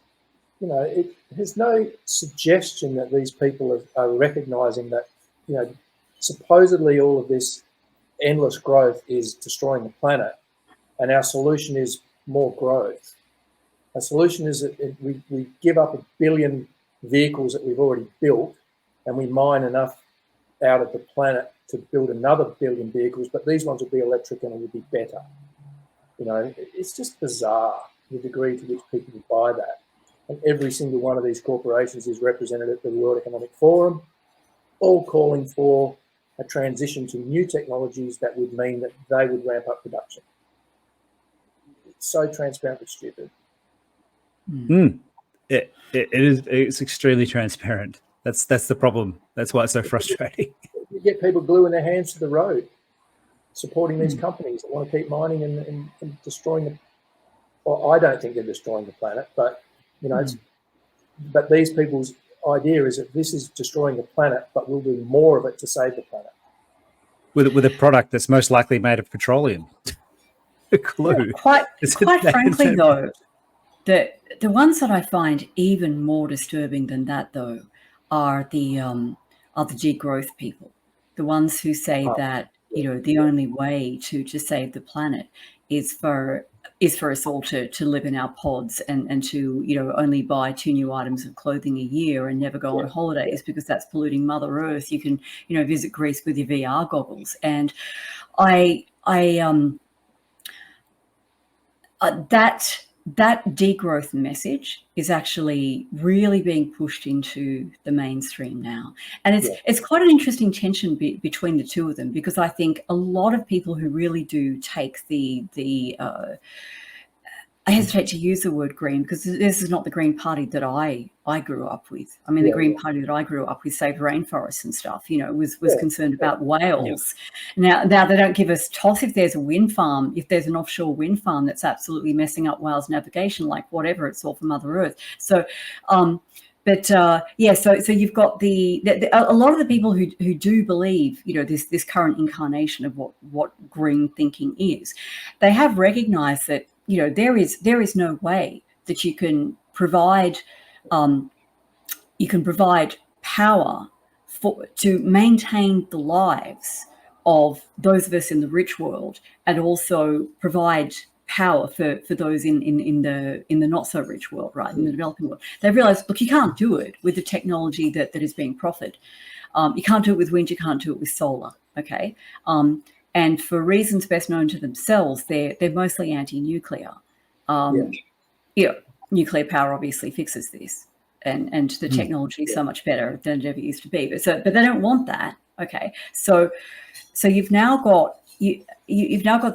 There's no suggestion that these people are recognizing that, supposedly all of this endless growth is destroying the planet, and our solution is more growth. Our solution is that we give up 1 billion vehicles that we've already built, and we mine enough out of the planet to build another 1 billion vehicles, but these ones will be electric and it will be better. It's just bizarre the degree to which people will buy that. And every single one of these corporations is represented at the World Economic Forum, all calling for a transition to new technologies that would mean that they would ramp up production. It's so transparently stupid. It's extremely transparent. That's the problem. That's why it's so frustrating. You get people gluing their hands to the road, supporting these companies that want to keep mining and destroying them. Well, I don't think they're destroying the planet, but but these people's idea is that this is destroying the planet, but we'll do more of it to save the planet. With a product that's most likely made of petroleum. A clue. Yeah, quite frankly, though, the ones that I find even more disturbing than that, though, are the degrowth people. The ones who say that the only way to save the planet is for us all to live in our pods and to only buy 2 new items of clothing a year and never go on holidays because that's polluting Mother Earth. You can visit Greece with your VR goggles, and that degrowth message is actually really being pushed into the mainstream now. And it's quite an interesting tension between the two of them, because I think a lot of people who really do take I hesitate to use the word green because this is not the Green Party that I grew up with. I mean, the Green Party that I grew up with saved rainforests and stuff, was concerned about whales. Yeah. Now they don't give us toss if there's a wind farm, if there's an offshore wind farm that's absolutely messing up whales' navigation, like whatever, it's all for Mother Earth. So, so you've got a lot of the people who do believe, this current incarnation of what green thinking is, they have recognized that, there is no way that you can provide power to maintain the lives of those of us in the rich world, and also provide power for those in the not so rich world, right, in the developing world. They've realized, look, you can't do it with the technology that is being proffered. You can't do it with wind, you can't do it with solar, okay? And for reasons best known to themselves, they're mostly anti-nuclear. Nuclear power obviously fixes this, and the technology is so much better than it ever used to be. But they don't want that. Okay, so you've now got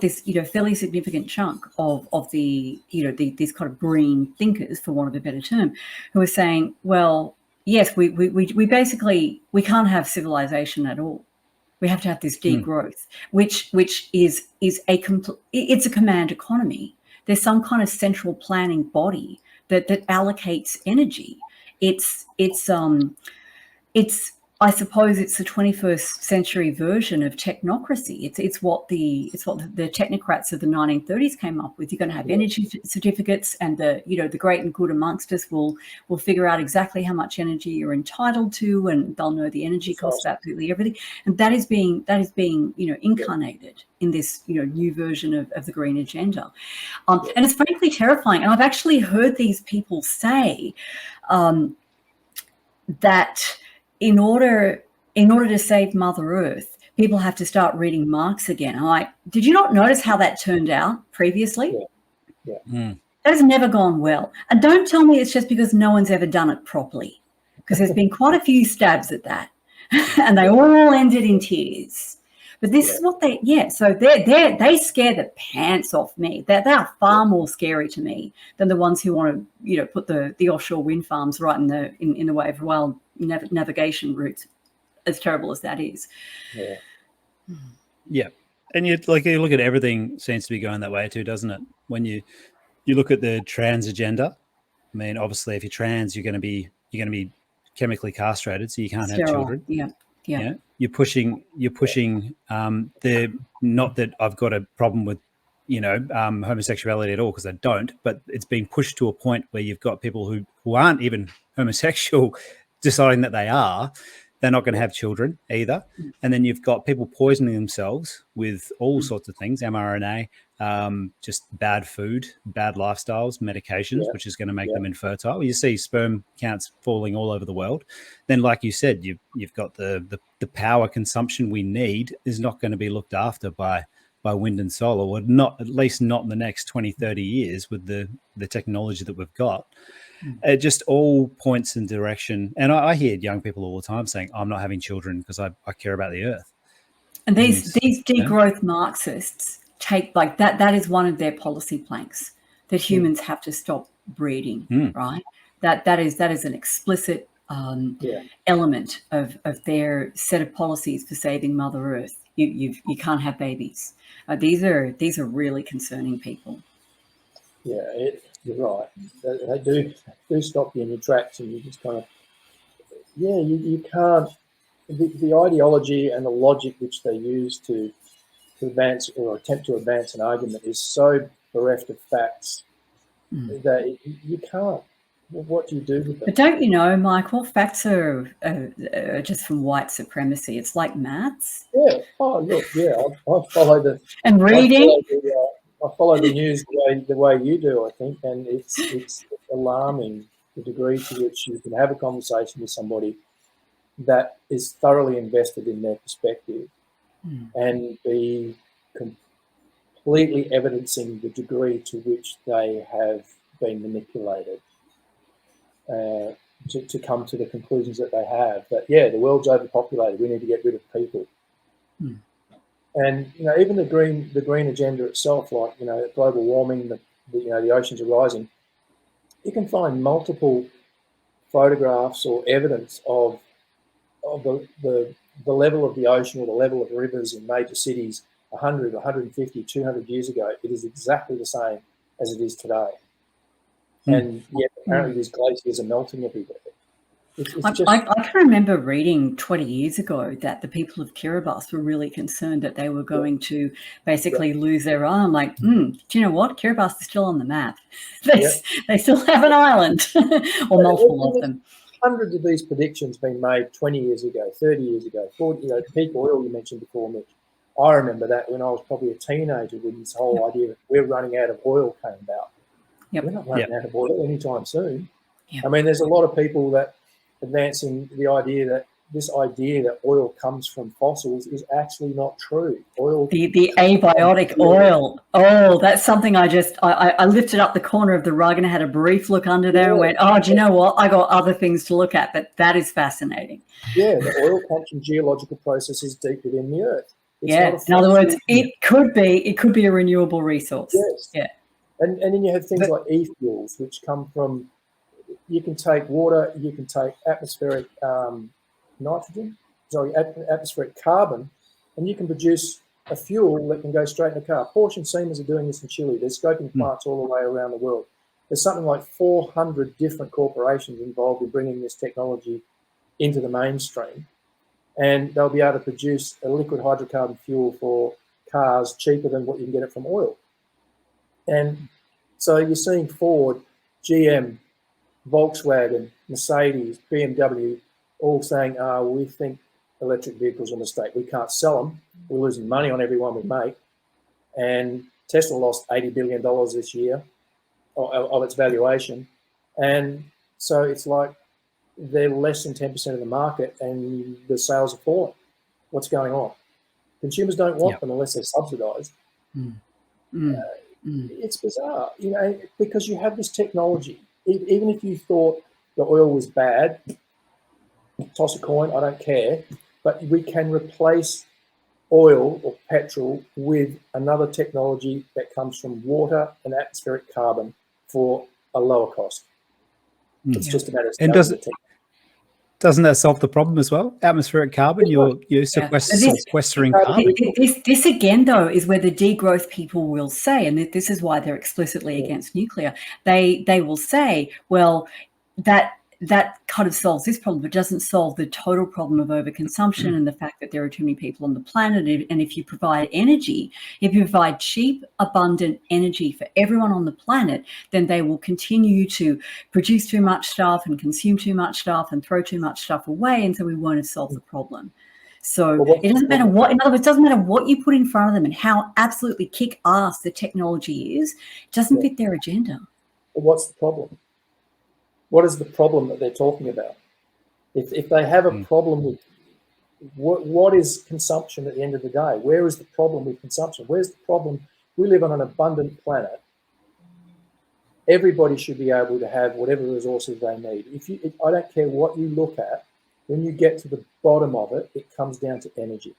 this fairly significant chunk of the these kind of green thinkers, for want of a better term, who are saying, well, yes, we basically can't have civilization at all. We have to have this degrowth, which is it's a command economy. There's some kind of central planning body that allocates energy. I suppose it's the 21st century version of technocracy. It's what the technocrats of the 1930s came up with. You're going to have energy certificates, and the great and good amongst us will figure out exactly how much energy you're entitled to, and they'll know the energy cost of absolutely everything. And that is being incarnated in this new version of the green agenda, and it's frankly terrifying. And I've actually heard these people say that in order to save Mother Earth, people have to start reading Marx again. I'm like, did you not notice how that turned out previously? Yeah. That has never gone well. And don't tell me it's just because no one's ever done it properly, because there's been quite a few stabs at that, and they all ended in tears. But this is what so they scare the pants off me. They are far more scary to me than the ones who want to put the offshore wind farms right in the way of wild navigation routes, as terrible as that is. Yeah. And you look at everything seems to be going that way too, doesn't it? When you look at the trans agenda, I mean, obviously if you're trans, you're going to be chemically castrated, so you can't have children. Yeah. You're pushing the, not that I've got a problem with homosexuality at all, because I don't, but it's been pushed to a point where you've got people who aren't even homosexual deciding that they're not going to have children either. And then you've got people poisoning themselves with all sorts of things, mRNA, just bad food, bad lifestyles, medications, which is going to make them infertile. You see sperm counts falling all over the world. Then, like you said, you've got the power consumption we need is not going to be looked after by wind and solar, or not, at least not in the next 20, 30 years with the technology that we've got. It just all points in direction. And I hear young people all the time saying, I'm not having children because I care about the earth. And these degrowth Marxists take that is one of their policy planks, that humans have to stop breeding, right? That is an explicit element of their set of policies for saving Mother Earth. You can't have babies. These are really concerning people. Yeah, you're right. They do stop you in your tracks, and you just kind of, you can't. The ideology and the logic which they use to advance or attempt to advance an argument is so bereft of facts that you can't. What do you do with them? But don't you know, Michael, facts are just from white supremacy. It's like maths. Yeah. Oh, look. Yeah, I follow the and reading. I follow the news the way you do, I think, and it's alarming the degree to which you can have a conversation with somebody that is thoroughly invested in their perspective and be completely evidencing the degree to which they have been manipulated to come to the conclusions that they have. That the world's overpopulated. We need to get rid of people. And even the green agenda itself, like global warming, the oceans are rising. You can find multiple photographs or evidence of the level of the ocean or the level of rivers in major cities 100, 150, 200 years ago. It is exactly the same as it is today. And yet apparently these glaciers are melting everywhere. I can remember reading 20 years ago that the people of Kiribati were really concerned that they were going to basically lose their island. Like, do you know what? Kiribati is still on the map. They still have an island, or multiple of them. Hundreds of these predictions being made 20 years ago, 30 years ago, 40, peak oil you mentioned before, Mitch. I remember that when I was probably a teenager when this whole idea that we're running out of oil came about. We're not running out of oil anytime soon. I mean, there's a lot of people that advancing the idea that oil comes from fossils is actually not true. Oil, the abiotic oil. Oh, that's something I lifted up the corner of the rug and had a brief look under there and went, do you know what? I got other things to look at, but that is fascinating. Yeah, the oil comes from geological processes deep within the earth. It's in other words, it could be a renewable resource. Yes. Yeah. And then you have things like e-fuels, which come from, you can take water, you can take atmospheric atmospheric carbon, and you can produce a fuel that can go straight in a car. Porsche and Siemens are doing this in Chile. There's scoping plants all the way around the world. There's something like 400 different corporations involved in bringing this technology into the mainstream. and they'll be able to produce a liquid hydrocarbon fuel for cars cheaper than what you can get it from oil. And so you're seeing Ford, GM, Volkswagen, Mercedes, BMW, all saying, we think electric vehicles are a mistake. We can't sell them. We're losing money on every one we make. And Tesla lost $80 billion this year of its valuation. And so it's like they're less than 10% of the market and the sales are falling. What's going on? Consumers don't want them unless they're subsidized. It's bizarre, you know, because you have this technology. Even if you thought the oil was bad, toss a coin, I don't care, but we can replace oil or petrol with another technology that comes from water and atmospheric carbon for a lower cost. It's just a matter of... And doesn't that solve the problem as well? Atmospheric carbon, you're sequestering carbon. This again, though, is where the degrowth people will say, and this is why they're explicitly against nuclear. They will say, well, that kind of solves this problem, but doesn't solve the total problem of overconsumption and the fact that there are too many people on the planet. And if you provide energy, if you provide cheap, abundant energy for everyone on the planet, then they will continue to produce too much stuff and consume too much stuff and throw too much stuff away. And so we won't have solved the problem. So it doesn't matter what, in other words, it doesn't matter what you put in front of them and how absolutely kick-ass the technology is, it doesn't fit their agenda. But what's the problem? What is the problem that they're talking about? If they have a problem with what is consumption at the end of the day? Where is the problem with consumption? Where's the problem? We live on an abundant planet. Everybody should be able to have whatever resources they need. I don't care what you look at, when you get to the bottom of it, it comes down to energy.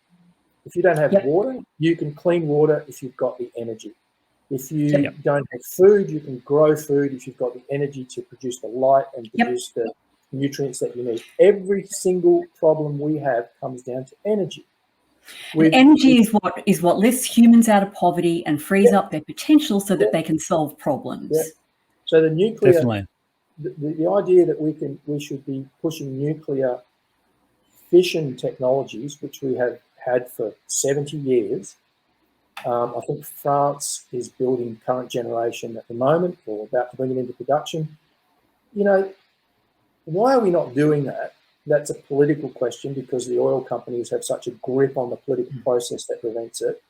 If you don't have water, you can clean water if you've got the energy. If you don't have food, you can grow food if you've got the energy to produce the light and produce the nutrients that you need. Every single problem we have comes down to energy. Energy is what lifts humans out of poverty and frees up their potential so that they can solve problems. So the nuclear, the idea that we should be pushing nuclear fission technologies, which we have had for 70 years. I think France is building current generation at the moment, or about to bring it into production. You know, why are we not doing that? That's a political question because the oil companies have such a grip on the political process that prevents it.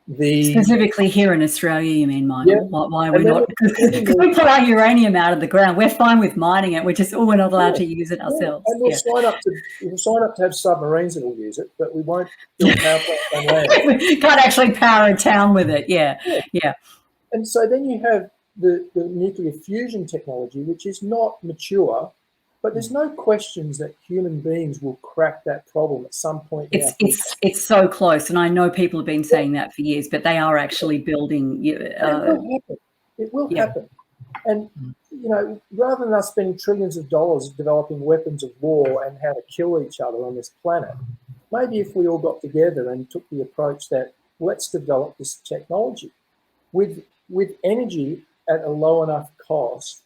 Specifically here in Australia, you mean, Michael? Why are we not? Because we pull our uranium out of the ground. We're fine with mining it. We're not allowed to use it ourselves. And we'll sign up to have submarines that will use it, but we won't build power plants on land. We can't actually power a town with it. Yeah. And so then you have the nuclear fusion technology, which is not mature, but there's no questions that human beings will crack that problem at some point. It's so close, and I know people have been saying that for years, but they are actually building. It will happen. And, you know, rather than us spending trillions of dollars developing weapons of war and how to kill each other on this planet, maybe if we all got together and took the approach that let's develop this technology with energy at a low enough cost,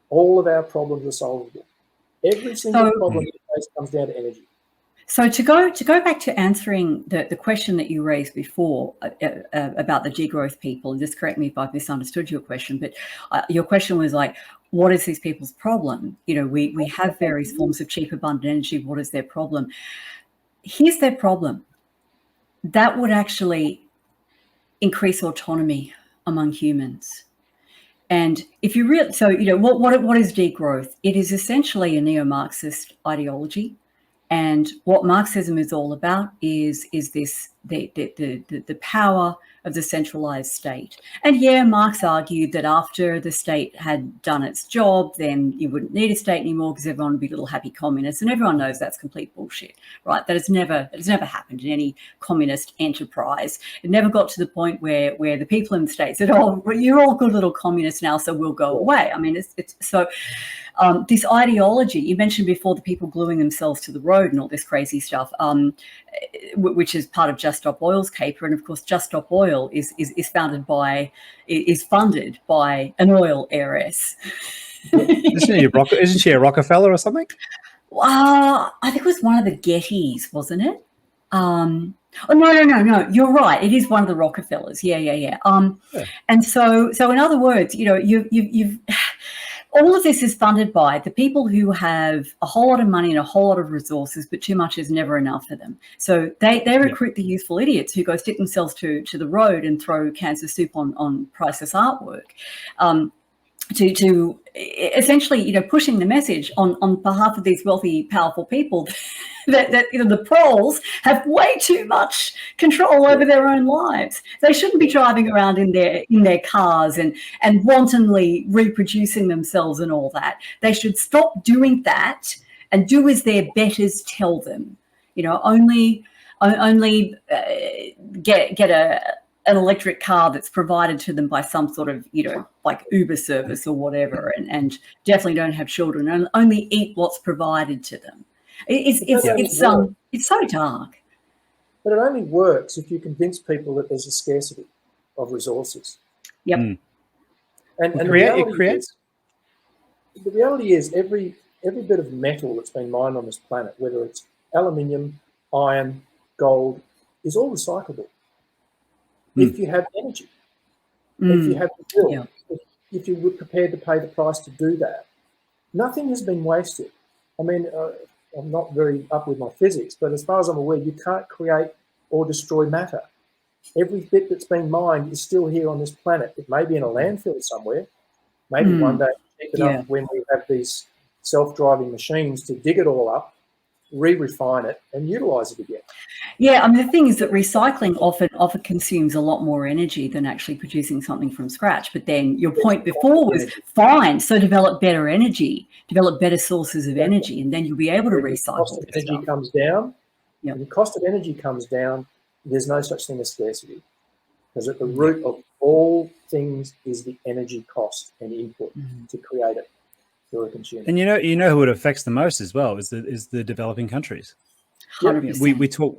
all of our problems are solvable. Every single problem we face comes down to energy. So to go back to answering the question that you raised before about the degrowth people, and just correct me if I've misunderstood your question, but your question was like, what is these people's problem? You know, we have various forms of cheap, abundant energy. What is their problem? Here's their problem. That would actually increase autonomy among humans. And if you really, so, you know, what is degrowth? It is essentially a neo-Marxist ideology. And what Marxism is all about is this the power of the centralized state. And Marx argued that after the state had done its job, then you wouldn't need a state anymore because everyone would be little happy communists. And everyone knows that's complete bullshit, right? That has never happened in any communist enterprise. It never got to the point where the people in the state said, "Oh, well, you're all good little communists now, so we'll go away." I mean, it's so. This ideology, you mentioned before, the people gluing themselves to the road and all this crazy stuff, which is part of Just Stop Oil's caper. And of course, Just Stop Oil is funded by an oil heiress. Isn't she a Rockefeller or something? I think it was one of the Gettys, wasn't it? Oh, no. You're right. It is one of the Rockefellers. Yeah. Yeah. And so in other words, you've all of this is funded by the people who have a whole lot of money and a whole lot of resources, but too much is never enough for them. So they recruit the youthful idiots who go stick themselves to the road and throw cans of soup on priceless artwork. To essentially, pushing the message on behalf of these wealthy, powerful people that the proles have way too much control over their own lives. They shouldn't be driving around in their cars and wantonly reproducing themselves and all that. They should stop doing that and do as their betters tell them. Only get an electric car that's provided to them by some sort of, like Uber service or whatever, and definitely don't have children and only eat what's provided to them. It's so dark. But it only works if you convince people that there's a scarcity of resources. Yep. And the reality is every bit of metal that's been mined on this planet, whether it's aluminium, iron, gold, is all recyclable. If you have energy, if you have the will, if you were prepared to pay the price to do that, nothing has been wasted. I mean, I'm not very up with my physics, but as far as I'm aware, you can't create or destroy matter. Every bit that's been mined is still here on this planet. It may be in a landfill somewhere. Maybe one day cheap enough when we have these self-driving machines to dig it all up, re-refine it, and utilize it again. Yeah, I mean, the thing is that recycling often consumes a lot more energy than actually producing something from scratch. But then your point before was fine. So develop better energy, develop better sources of energy, and then you'll be able to recycle. Cost of energy comes down. When the cost of energy comes down, there's no such thing as scarcity, because at the root of all things is the energy cost and input to create it for a consumer. And you know who it affects the most as well is the developing countries. 100%.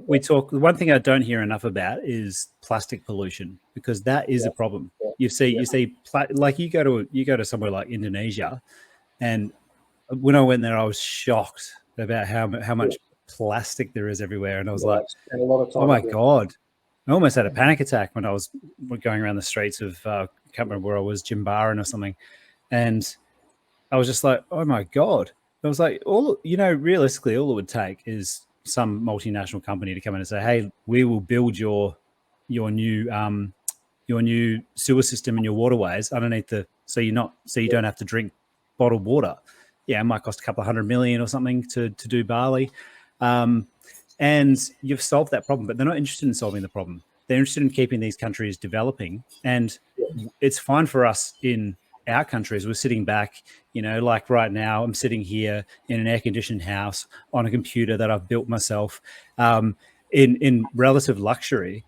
We talk. The one thing I don't hear enough about is plastic pollution, because that is a problem. You see, like you go to somewhere like Indonesia, and when I went there, I was shocked about how much plastic there is everywhere, and I was like, oh my god! I almost had a panic attack when I was going around the streets of I can't remember where I was, Jimbaran or something, and I was just like, oh my god! I was like, realistically, all it would take is some multinational company to come in and say, hey, we will build your new sewer system and your waterways underneath so you don't have to drink bottled water. Yeah, it might cost a couple of $100 million or something to do Bali. And you've solved that problem, but they're not interested in solving the problem. They're interested in keeping these countries developing. And it's fine for us in our countries. We're sitting back, like right now, I'm sitting here in an air-conditioned house on a computer that I've built myself in relative luxury.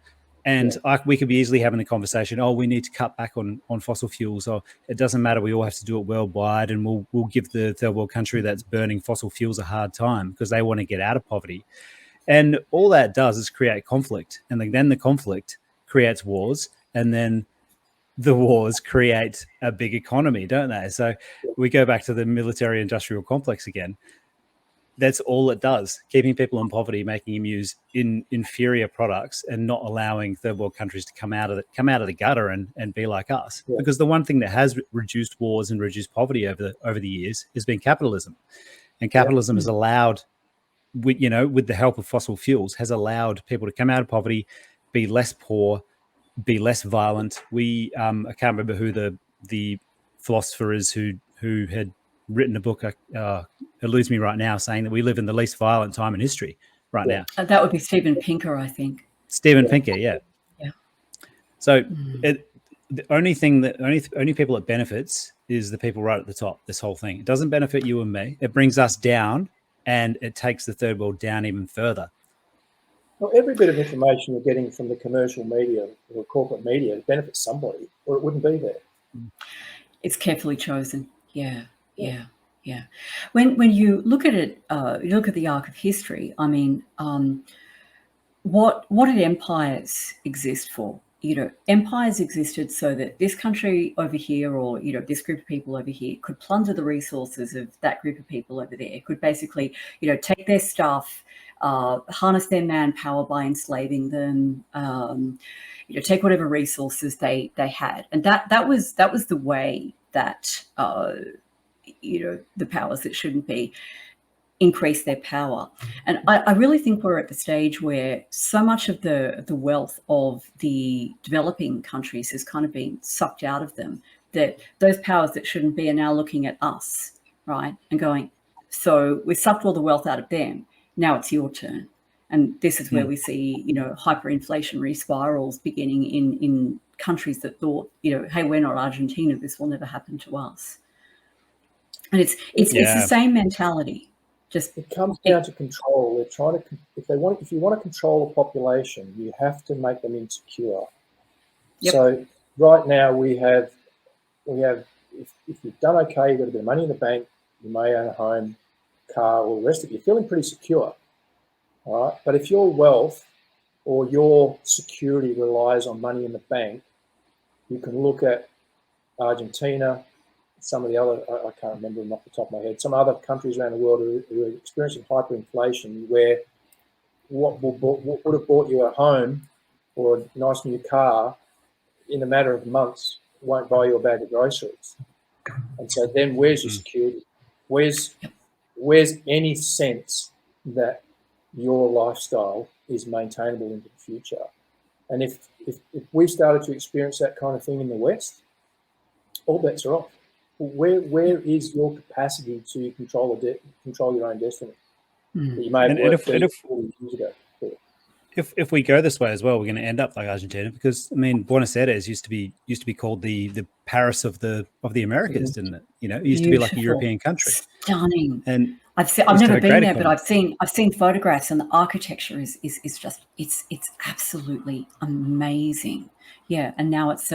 And we could be easily having the conversation, oh, we need to cut back on fossil fuels, or it doesn't matter, we all have to do it worldwide, and we'll give the third world country that's burning fossil fuels a hard time because they want to get out of poverty. And all that does is create conflict. And then the conflict creates wars, and then the wars create a big economy, don't they? So we go back to the military industrial complex again. That's all it does, keeping people in poverty, making them use inferior products, and not allowing third world countries to come out of the gutter and be like us. Yeah. Because the one thing that has reduced wars and reduced poverty over the years has been capitalism. And capitalism has allowed, with the help of fossil fuels, has allowed people to come out of poverty, be less poor, be less violent. I can't remember who the philosopher is who had written a book, eludes me right now, saying that we live in the least violent time in history right now. That would be Steven Pinker, I think. Steven Pinker, yeah. So the only people it benefits is the people right at the top, this whole thing. It doesn't benefit you and me. It brings us down, and it takes the third world down even further. Well, every bit of information you're getting from the commercial media or corporate media benefits somebody, or it wouldn't be there. It's carefully chosen. Yeah. When you look at it, you look at the arc of history. I mean, what did empires exist for? empires existed so that this country over here, or, this group of people over here could plunder the resources of that group of people over there, could basically, take their stuff, harness their manpower by enslaving them, take whatever resources they had. And that was the way that, the powers that shouldn't be increase their power. And I really think we're at the stage where so much of the wealth of the developing countries has kind of been sucked out of them, that those powers that shouldn't be are now looking at us, right, and going, so we sucked all the wealth out of them, now it's your turn. And this is where we see, hyperinflationary spirals beginning in countries that thought, hey, we're not Argentina, this will never happen to us. And it's the same mentality. Just it comes down to control. They're trying to, if you want to control a population, you have to make them insecure. Yep. So right now we have if you've done okay, you've got a bit of money in the bank, you may own a home, car, all the rest of it, you're feeling pretty secure. All right. But if your wealth or your security relies on money in the bank, you can look at Argentina, some of the other, I can't remember them off the top of my head, some other countries around the world who are experiencing hyperinflation, where what would have bought you a home or a nice new car in a matter of months won't buy you a bag of groceries. And so then where's your security? Where's any sense that your lifestyle is maintainable into the future? And if we started to experience that kind of thing in the West, all bets are off. Where is your capacity to control your own destiny? That you may have worked 30, 40 years ago. If we go this way as well, we're going to end up like Argentina, because I mean, Buenos Aires used to be called the Paris of the Americas, didn't it? It used to be like a European country. Stunning. And I've never been there, but I've seen photographs, and the architecture is just it's absolutely amazing. Yeah, and now it's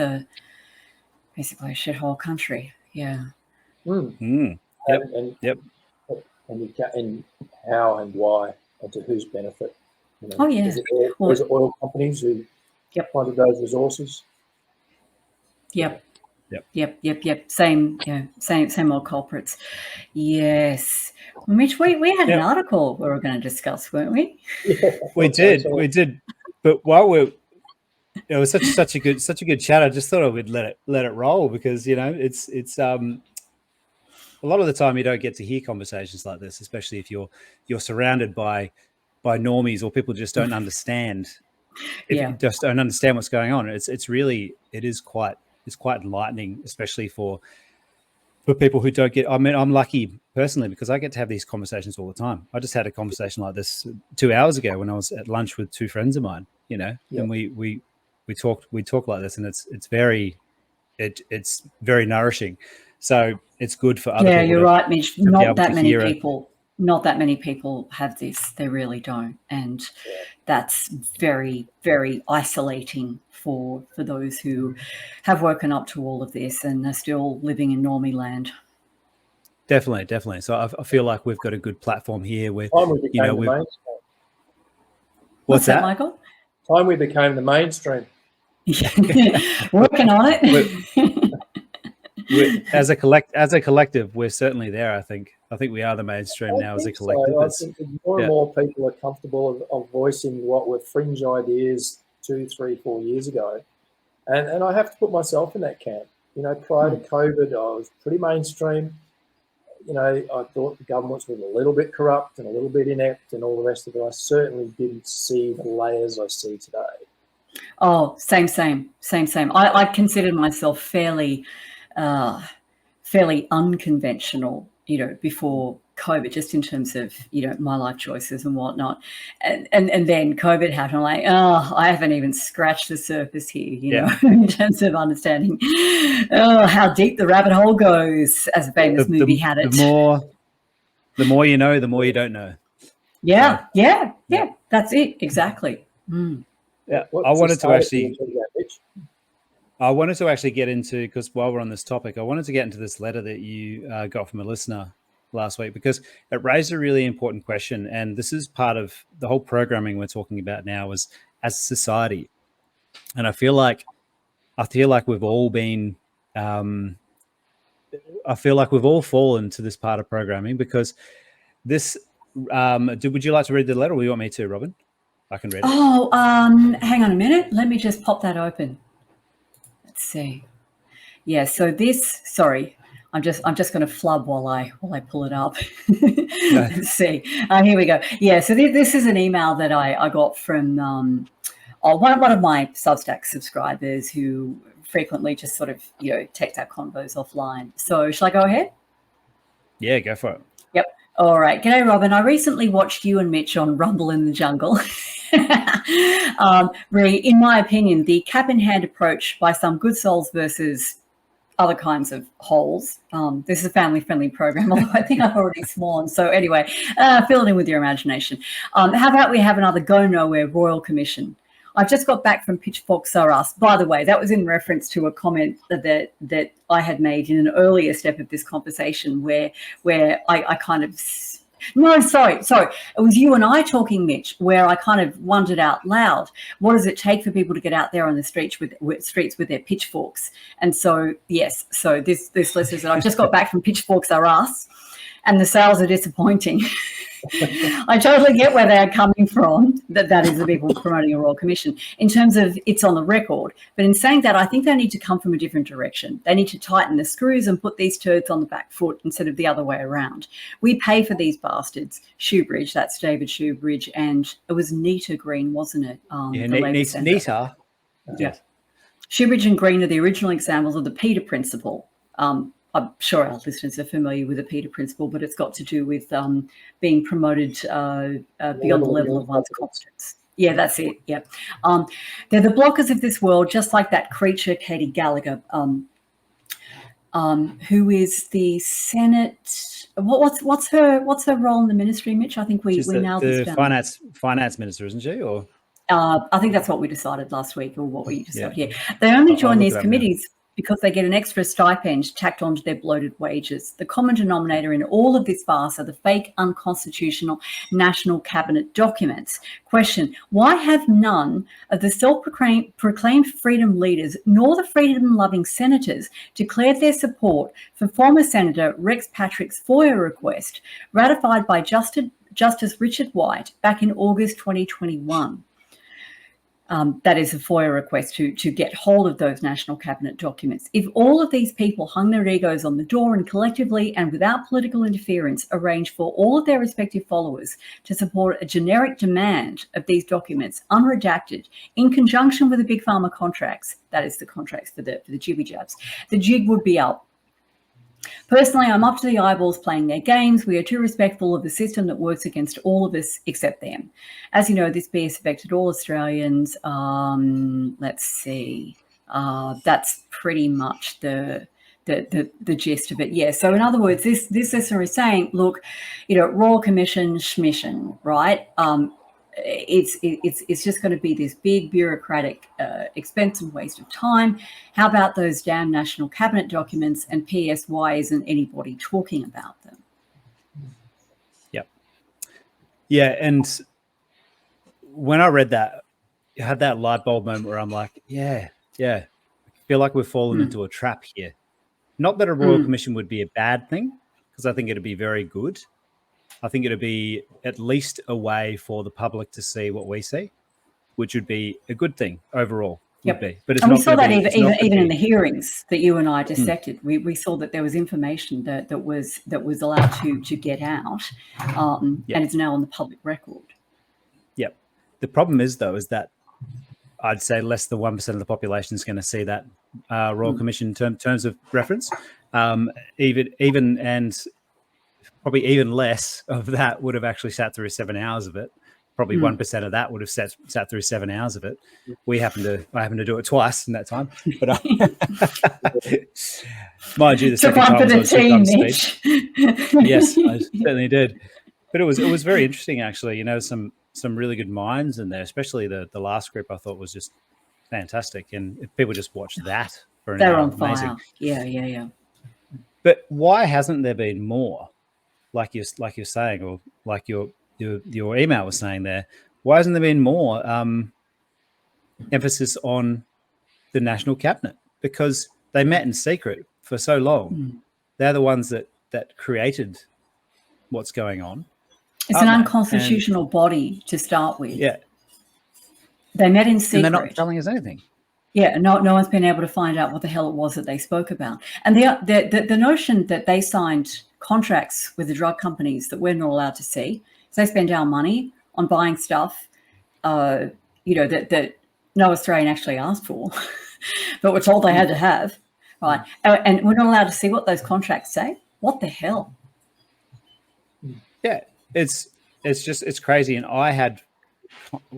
basically a shithole country. Yeah. Yep. And how and why and to whose benefit? Oh yeah. Is it oil companies who funded those resources? Yep. Same old culprits. Yes. Mitch, we had an article we were going to discuss, weren't we? Yeah, we did. But while it was such a good chat, I just thought I would let it roll, because it's a lot of the time you don't get to hear conversations like this, especially if you're surrounded by normies or people just don't understand. You just don't understand what's going on. It is quite enlightening, especially for people who don't get. I mean, I'm lucky personally because I get to have these conversations all the time. I just had a conversation like this 2 hours ago when I was at lunch with two friends of mine. And we talk like this, and it's very nourishing. So it's good for other people. Yeah, you're right, Mitch. Not that many people have this. They really don't. And that's very, very isolating for those who have woken up to all of this and are still living in normie land. Definitely. So I feel like we've got a good platform here where, What's that, Michael? Time we became the mainstream. Working on it. As a collective, we're certainly there. I think we are the mainstream now as a collective. I think more and more people are comfortable of voicing what were fringe ideas 2, 3, 4 years ago, and I have to put myself in that camp. Prior to COVID, I was pretty mainstream. I thought the governments were a little bit corrupt and a little bit inept and all the rest of it. I certainly didn't see the layers I see today. Oh, same. I considered myself fairly unconventional, before COVID, just in terms of, my life choices and whatnot. And then COVID happened. I'm like, I haven't even scratched the surface here, in terms of understanding how deep the rabbit hole goes, as a famous movie had it. The more you know, the more you don't know. Yeah. That's it. Exactly. Yeah, I wanted to actually get into, because while we're on this topic, I wanted to get into this letter that you got from a listener last week, because it raised a really important question. And this is part of the whole programming we're talking about now as a society. And I feel like we've all been, I feel like we've all fallen to this part of programming because this, would you like to read the letter or do you want me to, Robin? I can read it. Oh, hang on a minute. Let me just pop that open. Let's see. Yeah, so this, sorry, I'm just going to flub while I pull it up. Let's see. Here we go. Yeah, so this is an email that I got from one of my Substack subscribers who frequently just sort of, takes our convos offline. So shall I go ahead? Yeah, go for it. Yep. All right. G'day, Robin. I recently watched you and Mitch on Rumble in the Jungle. In my opinion, the cap-in-hand approach by some good souls versus other kinds of holes. This is a family-friendly program, although I think I've already sworn. So anyway, fill it in with your imagination. How about we have another Go Nowhere Royal Commission? I've just got back from Pitchforks R Us. By the way, that was in reference to a comment that I had made in an earlier step of this conversation where I kind of... No, sorry. It was you and I talking, Mitch, where I kind of wondered out loud, what does it take for people to get out there on the streets with their pitchforks? And so, yes, so this listener said, I've just got back from Pitchforks R Us and the sales are disappointing. I totally get where they're coming from, that is the people promoting a Royal Commission, in terms of it's on the record. But in saying that, I think they need to come from a different direction. They need to tighten the screws and put these turds on the back foot instead of the other way around. We pay for these bastards. Shoebridge, that's David Shoebridge, and it was Nita Green, wasn't it? Nita. Yeah. Shoebridge and Green are the original examples of the Peter Principle. I'm sure our listeners are familiar with the Peter Principle, but it's got to do with being promoted beyond the level of one's competence. Yeah, that's it. Yeah. They're the blockers of this world, just like that creature, Katie Gallagher, who is the Senate. What's her role in the ministry, Mitch? I think we nailed this down. Finance minister, isn't she? Or I think that's what we decided last week, or what we decided. Yeah. They only join these committees because they get an extra stipend tacked onto their bloated wages. The common denominator in all of this farce are the fake, unconstitutional national cabinet documents. Question, why have none of the self-proclaimed freedom leaders nor the freedom-loving senators declared their support for former Senator Rex Patrick's FOIA request ratified by Justice Richard White back in August 2021? That is a FOIA request to get hold of those national cabinet documents. If all of these people hung their egos on the door and collectively and without political interference arranged for all of their respective followers to support a generic demand of these documents, unredacted, in conjunction with the big pharma contracts, that is the contracts for the jibby jabs, the jig would be up. Personally, I'm up to the eyeballs playing their games. We are too respectful of the system that works against all of us except them. As you know, this BS affected all Australians. Let's see. That's pretty much the gist of it. Yeah. So in other words, this listener is saying, look, Royal Commission schmission, right? It's just going to be this big bureaucratic expense and waste of time. How about those damn national cabinet documents? And P.S. why isn't anybody talking about them? Yep. Yeah, and when I read that, I had that light bulb moment where I'm like, yeah, I feel like we've fallen into a trap here. Not that a Royal Commission would be a bad thing, because I think it'd be very good. I think it'd be at least a way for the public to see what we see, which would be a good thing overall. Yep. Would be. But it's and not we saw that even in be. the hearings that you and I dissected. We saw that there was information that was allowed to get out, and it's now on the public record. Yep. The problem is, though, is that I'd say less than 1% of the population is going to see that Royal Commission terms of reference. Even and probably even less of that would have actually sat through 7 hours of it. Probably 1% of that would have sat through 7 hours of it. I happen to do it twice in that time. But mind you, the second time I was on speed. Yes, I certainly did. But it was very interesting, actually. Some really good minds in there, especially the last group. I thought was just fantastic, and if people just watch that for an hour, they're on amazing. fire. Yeah. But why hasn't there been more? Like you're saying, or like your email was saying there, why hasn't there been more? emphasis on the National Cabinet because they met in secret for so long. They're the ones that created what's going on. It's an unconstitutional body to start with. Yeah. They met in secret. And they're not telling us anything. Yeah, no one's been able to find out what the hell it was that they spoke about. And the notion that they signed contracts with the drug companies that we're not allowed to see, so they spend our money on buying stuff, that no Australian actually asked for, but we're told they had to have, right? And we're not allowed to see what those contracts say. What the hell? Yeah, it's crazy. And I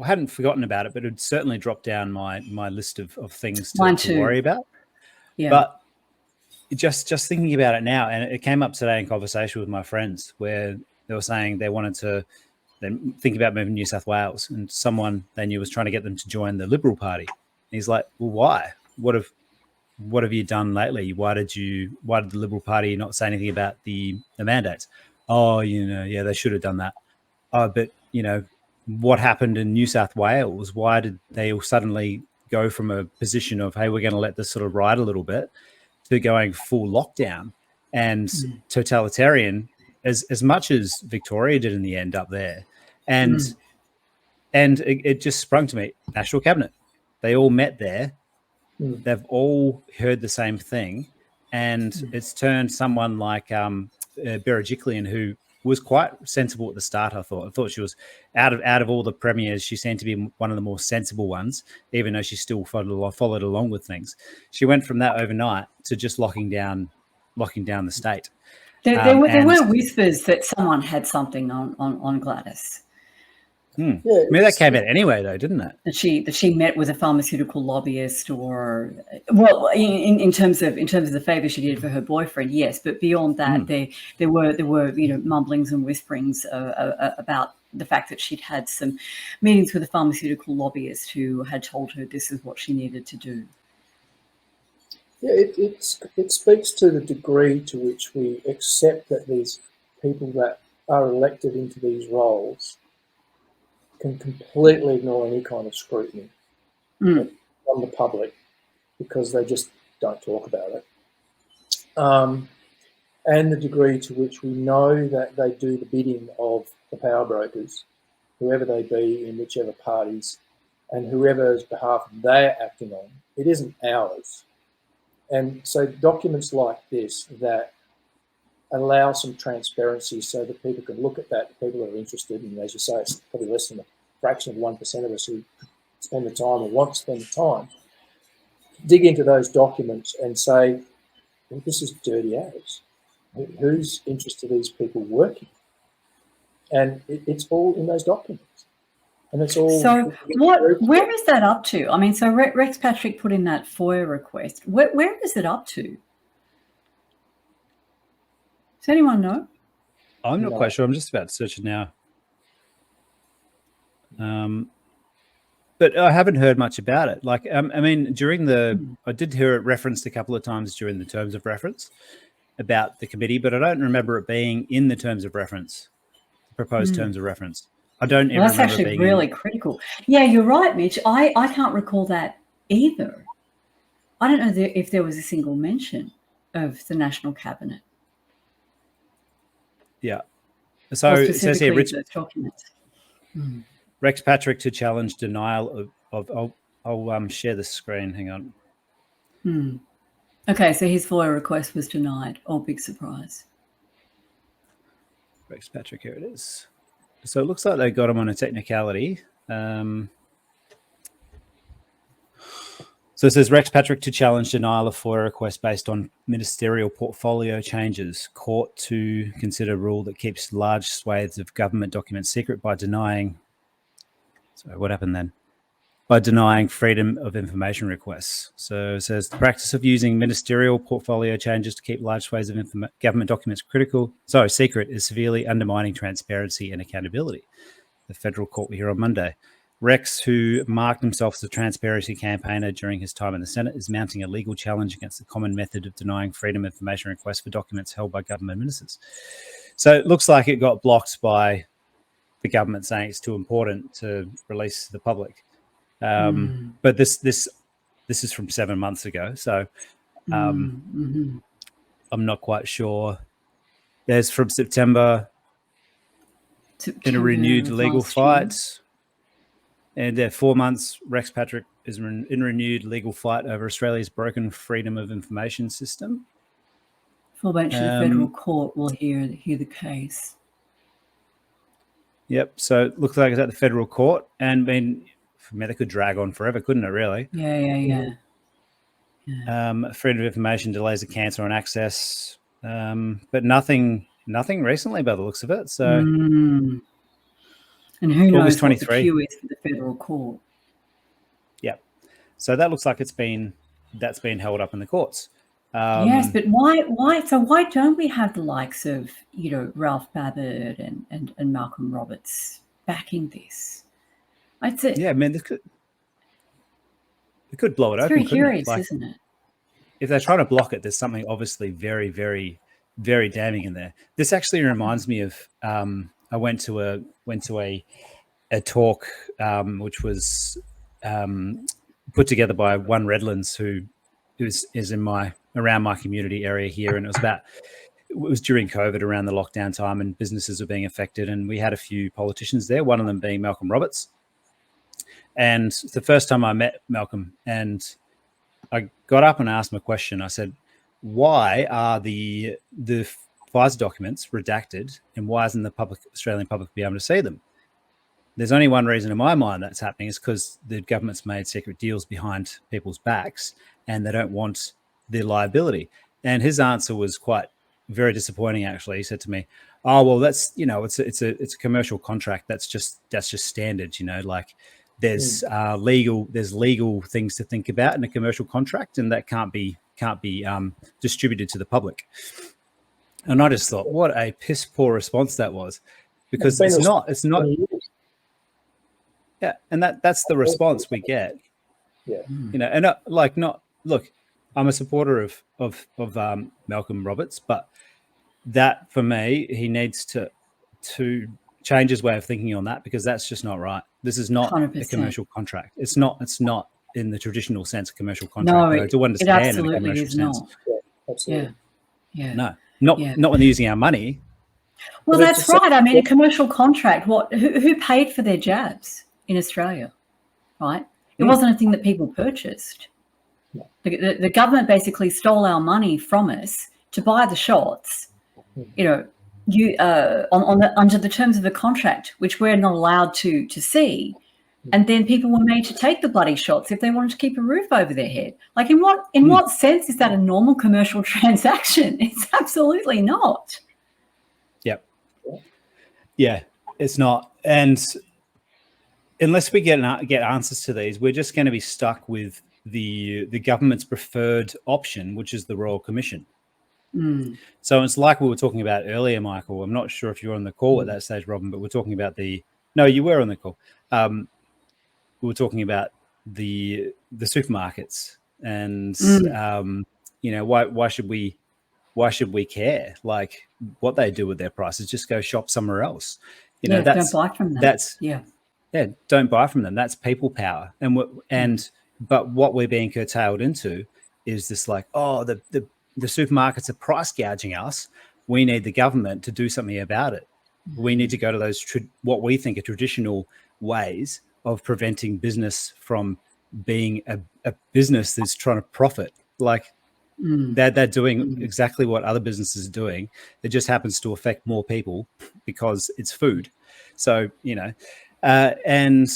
hadn't forgotten about it, but it certainly dropped down my list of things to worry about. Yeah. But just thinking about it now, and it came up today in conversation with my friends where they were saying they wanted to then think about moving to New South Wales, and someone they knew was trying to get them to join the Liberal Party. And he's like, well, why? What have you done lately? Why did the Liberal Party not say anything about the mandates? Oh, yeah, they should have done that. Oh, but what happened in New South Wales? Why did they all suddenly go from a position of, hey, we're going to let this sort of ride a little bit, to going full lockdown and totalitarian, as much as Victoria did in the end up there? And it just sprung to me, National Cabinet. They all met there. They've all heard the same thing. And it's turned someone like Berejiklian, who was quite sensible at the start. I thought she was out of all the premiers, she seemed to be one of the more sensible ones, even though she still followed along with things. She went from that overnight to just locking down the state. There were whispers that someone had something on Gladys. Yeah, I mean, that came out anyway, though, didn't it? That she met with a pharmaceutical lobbyist, or in terms of the favour she did for her boyfriend, yes. But beyond that, there were mumblings and whisperings about the fact that she'd had some meetings with a pharmaceutical lobbyist who had told her this is what she needed to do. Yeah, it speaks to the degree to which we accept that these people that are elected into these roles can completely ignore any kind of scrutiny from the public because they just don't talk about it. And the degree to which we know that they do the bidding of the power brokers, whoever they be in whichever parties, and whoever's behalf they're acting on. It isn't ours. And so documents like this that allow some transparency so that people can look at that, people are interested, and as you say, it's probably less than a fraction of 1% of us who spend the time or want to spend the time, dig into those documents and say, well, this is dirty as. Whose interest are these people working? And it's all in those documents. And it's all. So where is that up to? I mean, so Rex Patrick put in that FOIA request. Where is it up to? Does anyone know? I'm not quite sure. I'm just about to search it now. But I haven't heard much about it. Like, I mean, I did hear it referenced a couple of times during the terms of reference about the committee, but I don't remember it being in the terms of reference, proposed terms of reference. I don't even remember. That's actually really critical. Yeah, you're right, Mitch. I can't recall that either. I don't know if there was a single mention of the National Cabinet. Yeah. So it says here, Rex Patrick to challenge denial of I'll share the screen. Hang on. Okay, so his FOIA request was denied. Oh, big surprise. Rex Patrick, here it is. So it looks like they got him on a technicality. So it says Rex Patrick to challenge denial of FOIA request based on ministerial portfolio changes. Court to consider rule that keeps large swathes of government documents secret by denying. So what happened then? By denying freedom of information requests. So it says the practice of using ministerial portfolio changes to keep large swathes of government documents secret is severely undermining transparency and accountability. The federal court will hear on Monday. Rex, who marked himself as a transparency campaigner during his time in the Senate, is mounting a legal challenge against the common method of denying freedom of information requests for documents held by government ministers. So it looks like it got blocked by the government saying it's too important to release to the public. But this is from 7 months ago, so I'm not quite sure. There's from September in a renewed legal fight, and 4 months. Rex Patrick is in renewed legal fight over Australia's broken freedom of information system. Full bench of the federal court will hear the case. Yep. So it looks like it's at the federal court, and they could drag on forever, couldn't it? Really? Yeah. Freedom of information delays of cancer on access, but nothing recently by the looks of it. So, and who knows August 23. What the queue is for the federal court? Yep. So that looks like that's been held up in the courts. Yes, but why? So why don't we have the likes of Ralph Babbitt and Malcolm Roberts backing this? I'd say, yeah, man, it could blow it open. Very curious, isn't it? If they're trying to block it, there's something obviously very, very, very damning in there. This actually reminds me of I went to a talk which was put together by One Redlands, who is around my community area here, and it was during COVID, around the lockdown time, and businesses were being affected, and we had a few politicians there, one of them being Malcolm Roberts. And it's the first time I met Malcolm, and I got up and asked him a question. I said, why are the FISA documents redacted, and why isn't the Australian public be able to see them? There's only one reason in my mind that's happening, is because the government's made secret deals behind people's backs, and they don't want the liability. And his answer was very disappointing, actually. He said to me, "Oh, well, that's it's a commercial contract. That's just standard. Like there's legal things to think about in a commercial contract, and that can't be distributed to the public." And I just thought, what a piss poor response that was, because it's not. Yeah, and that's the response we get. Yeah, and look, I'm a supporter of Malcolm Roberts, but that, for me, he needs to change his way of thinking on that, because that's just not right. This is not 100%. a commercial contract. It's not in the traditional sense a commercial contract. No, I do understand it absolutely in a commercial is sense. not. yeah, absolutely. Yeah. No, not when they're using our money. Well, that's right. I mean, a commercial contract. Who paid for their jabs in Australia, right? It wasn't a thing that people purchased. The government basically stole our money from us to buy the shots. Under the terms of the contract, which we're not allowed to see, and then people were made to take the bloody shots if they wanted to keep a roof over their head. Like, in what sense is that a normal commercial transaction? It's absolutely not. Yep. Yeah, it's not. And unless we get answers to these, we're just going to be stuck with the government's preferred option, which is the Royal Commission. So it's like we were talking about earlier, Michael. I'm not sure if you were on the call at that stage, Robin, but we're talking about no, you were on the call. We were talking about the supermarkets, and why should we care? Like, what they do with their prices? Just go shop somewhere else. Don't buy from them. Don't buy from them. That's people power. But what we're being curtailed into is this, like, the supermarkets are price gouging us. We need the government to do something about it. We need to go to those what we think are traditional ways of preventing business from being a business that's trying to profit. Like, they're doing exactly what other businesses are doing. It just happens to affect more people because it's food. So, and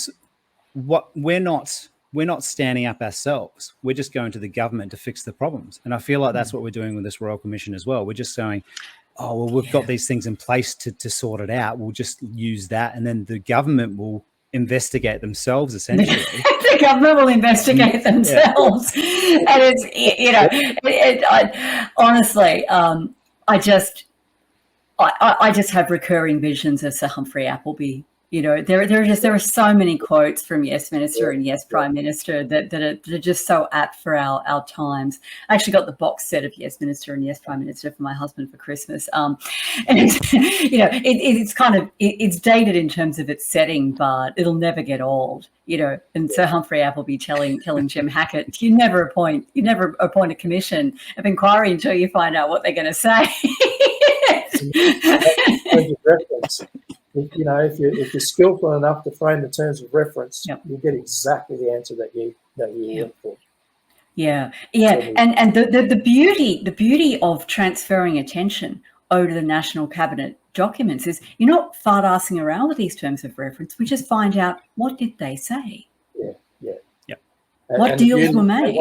what we're not standing up ourselves. We're just going to the government to fix the problems. And I feel like that's what we're doing with this Royal Commission as well. We're just going, we've got these things in place to sort it out. We'll just use that. And then the government will investigate themselves, essentially. The government will investigate themselves. And honestly, I just have recurring visions of Sir Humphrey Appleby You know, there are so many quotes from Yes Minister and Yes Prime Minister that are just so apt for our times. I actually got the box set of Yes Minister and Yes Prime Minister for my husband for Christmas. And you know, it's kind of it's dated in terms of its setting, but it'll never get old. You know, and Sir Humphrey Appleby telling Jim Hackett, you never appoint a commission of inquiry until you find out what they're going to say. Reference. You know, if you're skillful enough to frame the terms of reference, you get exactly the answer that you look for. Yeah. And the beauty of transferring attention over to the National Cabinet documents is you're not fart-assing around with these terms of reference. We just find out, what did they say? Yeah. What deals were made?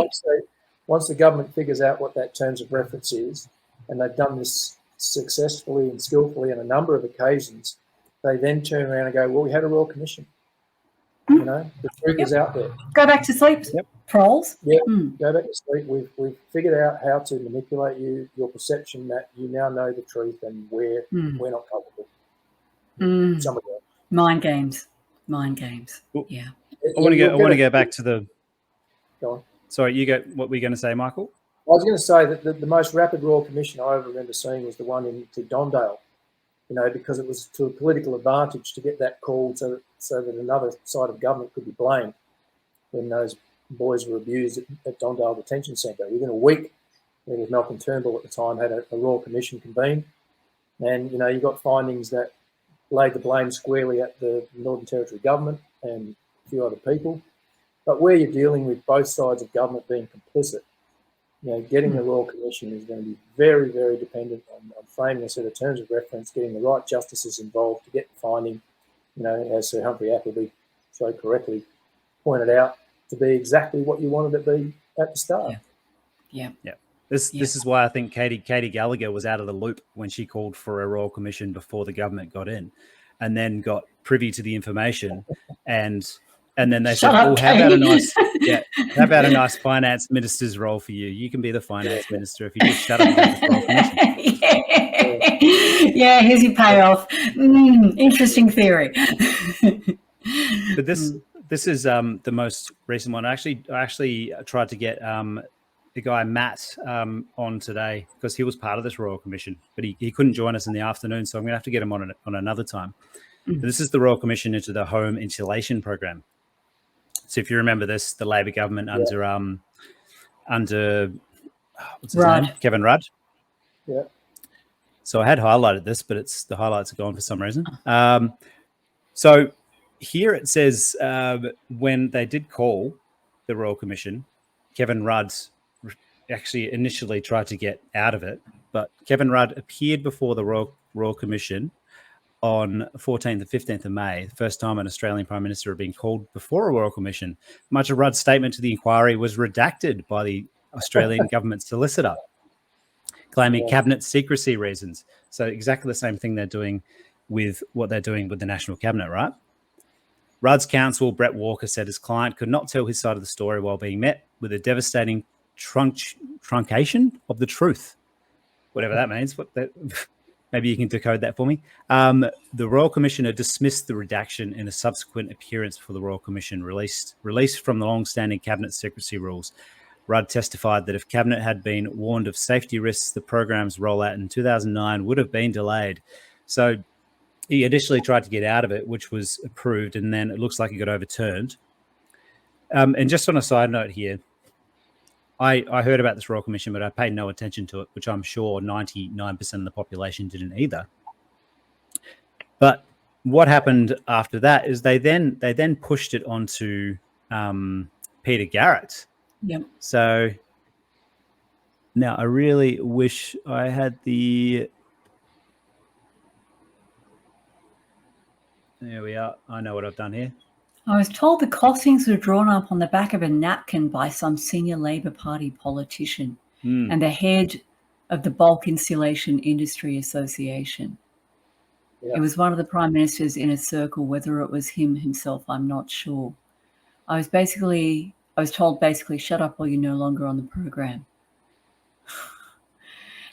Once the government figures out what that terms of reference is, and they've done this successfully and skillfully on a number of occasions, they then turn around and go, well, we had a Royal Commission. You know, the truth is out there. Go back to sleep, trolls. Go back to sleep. We've figured out how to manipulate your perception that you now know the truth and we're not culpable. Somebody else. Mind games. Yeah. I want to go back to the. Go on. Sorry, you go. What were you going to say, Michael? I was going to say that the most rapid Royal Commission I ever remember seeing was the one into Dondale. You know, because it was to a political advantage to get that call so that another side of government could be blamed when those boys were abused at Dondale Detention Centre. Within a week, there was Malcolm Turnbull at the time had a Royal Commission convened, and you know, you got findings that laid the blame squarely at the Northern Territory government and a few other people. But where you're dealing with both sides of government being complicit, you know, getting the Royal Commission is going to be very, very dependent on framing a set of terms of reference, getting the right justices involved to get the finding, you know, as Sir Humphrey Appleby so correctly pointed out, to be exactly what you wanted it to be at the start. Yeah. This is why I think Katie Gallagher was out of the loop when she called for a Royal Commission before the government got in, and then got privy to the information and then they said, "Oh, how about a nice finance minister's role for you? You can be the finance minister if you just shut up about the Royal Commission." Yeah, here's your payoff. Interesting theory. But this is the most recent one. I actually tried to get the guy Matt on today because he was part of this Royal Commission, but he couldn't join us in the afternoon, so I'm going to have to get him on another time. This is the Royal Commission into the Home Insulation Program. So if you remember this, the Labor government under what's his name? Kevin Rudd. Yeah. So I had highlighted this, but the highlights are gone for some reason. So here it says when they did call the Royal Commission, Kevin Rudd actually initially tried to get out of it, but Kevin Rudd appeared before the Royal Commission on 14th and 15th of May, the first time an Australian Prime Minister had been called before a Royal Commission. Much of Rudd's statement to the inquiry was redacted by the Australian government solicitor, claiming cabinet secrecy reasons. So exactly the same thing they're doing with what they're doing with the National Cabinet, right? Rudd's counsel, Brett Walker, said his client could not tell his side of the story while being met with a devastating truncation of the truth, whatever that means. Maybe you can decode that for me. The Royal Commissioner dismissed the redaction in a subsequent appearance for the Royal Commission, released from the long-standing cabinet secrecy rules. Rudd testified that if Cabinet had been warned of safety risks, the program's rollout in 2009 would have been delayed. So he initially tried to get out of it, which was approved, and then it looks like it got overturned. And just on a side note here, I heard about this Royal Commission, but I paid no attention to it, which I'm sure 99% of the population didn't either. But what happened after that is they then pushed it onto Peter Garrett. Yep. So now I really wish I had the. There we are. I know what I've done here. I was told the costings were drawn up on the back of a napkin by some senior Labor Party politician and the head of the Bulk Insulation Industry Association. Yeah. It was one of the prime ministers in a circle. Whether it was him himself, I'm not sure. I was told basically, shut up or you're no longer on the program.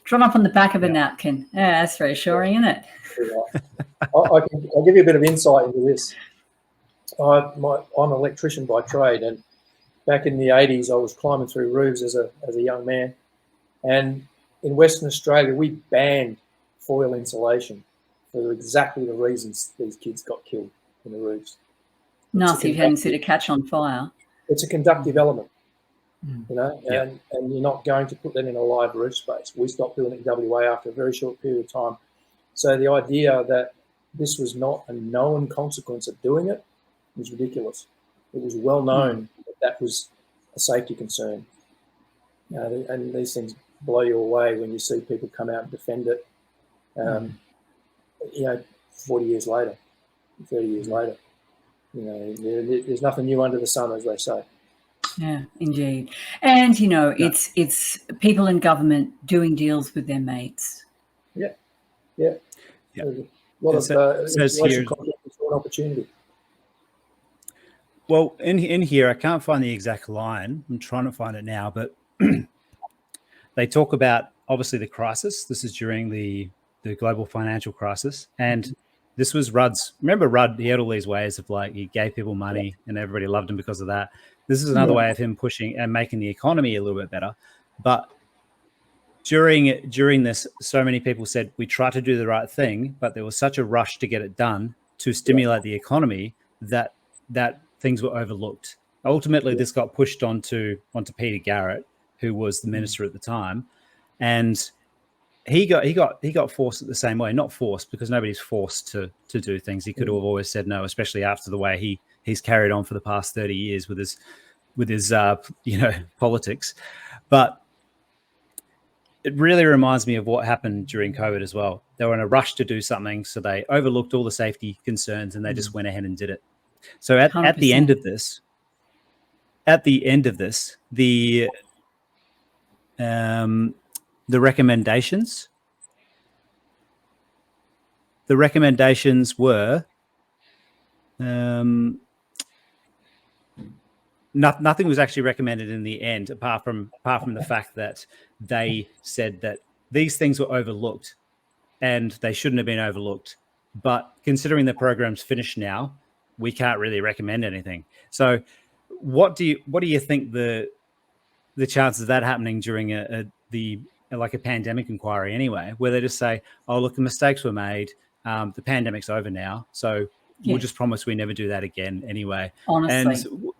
Drawn up on the back of a napkin. Yeah, that's reassuring, isn't it? I'll give you a bit of insight into this. I'm an electrician by trade, and back in the 80s, I was climbing through roofs as a young man. And in Western Australia, we banned foil insulation for exactly the reasons these kids got killed in the roofs. Nasty, you hadn't seen it catch on fire. It's a conductive element, you know, and you're not going to put that in a live roof space. We stopped doing it in WA after a very short period of time. So the idea that this was not a known consequence of doing it was ridiculous. It was well known that was a safety concern. You know, and these things blow you away when you see people come out and defend it, you know, 40 years later, 30 years later. You know, there's nothing new under the sun, as they say. Yeah, indeed. And, you know, it's people in government doing deals with their mates. Yeah. A lot of insulation contracts for an opportunity. Well, in here, I can't find the exact line. I'm trying to find it now, but they talk about, obviously, the crisis. This is during the global financial crisis. And this was Rudd's. Remember Rudd, he had all these ways of, like, he gave people money and everybody loved him because of that. This is another way of him pushing and making the economy a little bit better. But during this, so many people said, we tried to do the right thing, but there was such a rush to get it done to stimulate the economy that things were overlooked. Ultimately, this got pushed onto Peter Garrett, who was the minister at the time, and he got forced the same way. Not forced, because nobody's forced to do things. He could have always said no, especially after the way he's carried on for the past 30 years with his politics. But it really reminds me of what happened during COVID as well. They were in a rush to do something, so they overlooked all the safety concerns and they just went ahead and did it. So at the end of this, the recommendations were nothing was actually recommended in the end, apart from the fact that they said that these things were overlooked and they shouldn't have been overlooked. But considering the program's finished now, we can't really recommend anything. So what do you think the chances of that happening during a pandemic inquiry anyway, where they just say, oh, look, the mistakes were made. The pandemic's over now. So we'll just promise we never do that again anyway. Honestly. And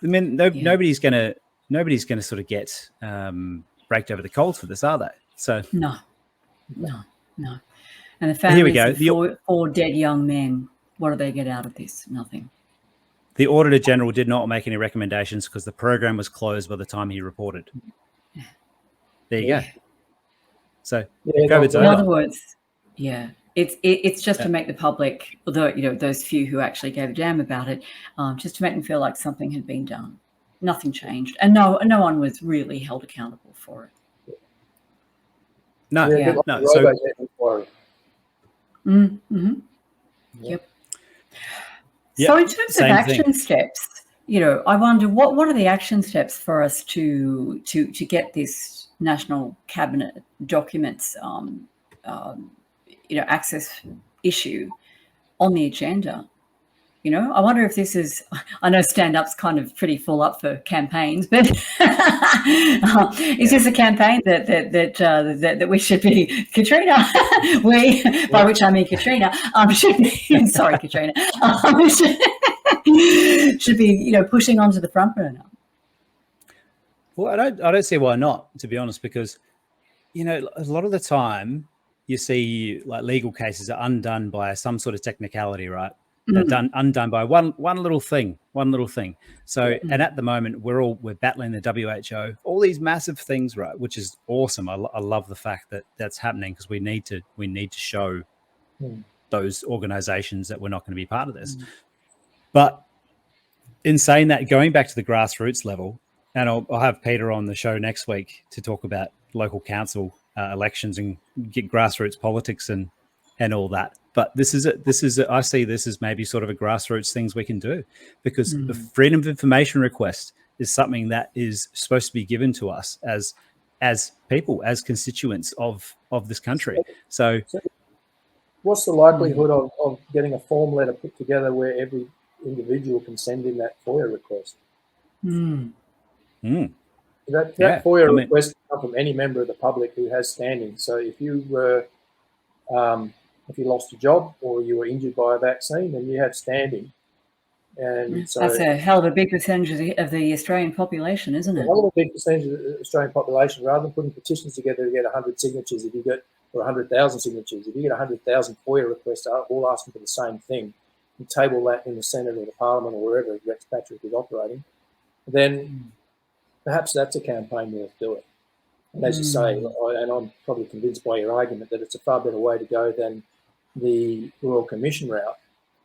I mean, nobody's going to sort of get raked over the coals for this, are they? So no. And the families of four dead young men, what do they get out of this? Nothing. The Auditor General did not make any recommendations because the program was closed by the time he reported. There you go. So COVID's over. In other words, it's just to make the public, although, you know, those few who actually gave a damn about it, just to make them feel like something had been done. Nothing changed, and no one was really held accountable for it. No. Yep. So in terms of action steps, you know, I wonder what are the action steps for us to get this National Cabinet documents, access issue on the agenda. You know, I wonder if this is, I know stand-up's kind of pretty full up for campaigns, but is this a campaign that we should be, Katrina, by which I mean Katrina, should be, sorry, Katrina, should be, you know, pushing onto the front burner? Well, I don't see why not, to be honest, because, you know, a lot of the time you see like legal cases are undone by some sort of technicality, right? They're undone by one little thing. So, and at the moment we're battling the WHO, all these massive things, right? Which is awesome. I love the fact that that's happening, because we need to show those organizations that we're not going to be part of this. But in saying that, going back to the grassroots level, and I'll have Peter on the show next week to talk about local council elections and get grassroots politics and all that. But I see this as maybe sort of a grassroots things we can do, because the freedom of information request is something that is supposed to be given to us as as people, as constituents of this country. So what's the likelihood of getting a form letter put together where every individual can send in that FOIA request? That FOIA request can come from any member of the public who has standing. So if you were, if you lost your job or you were injured by a vaccine, then you have standing. And so that's a hell of a big percentage of the Australian population, isn't it? A hell of a big percentage of the Australian population. Rather than putting petitions together to get 100 signatures, if you get, or 100,000 signatures, if you get 100,000 FOIA requests all asking for the same thing, you table that in the Senate or the Parliament or wherever Rex Patrick is operating, then perhaps that's a campaign worth doing. And as you say, and I'm probably convinced by your argument that it's a far better way to go than the Royal Commission route.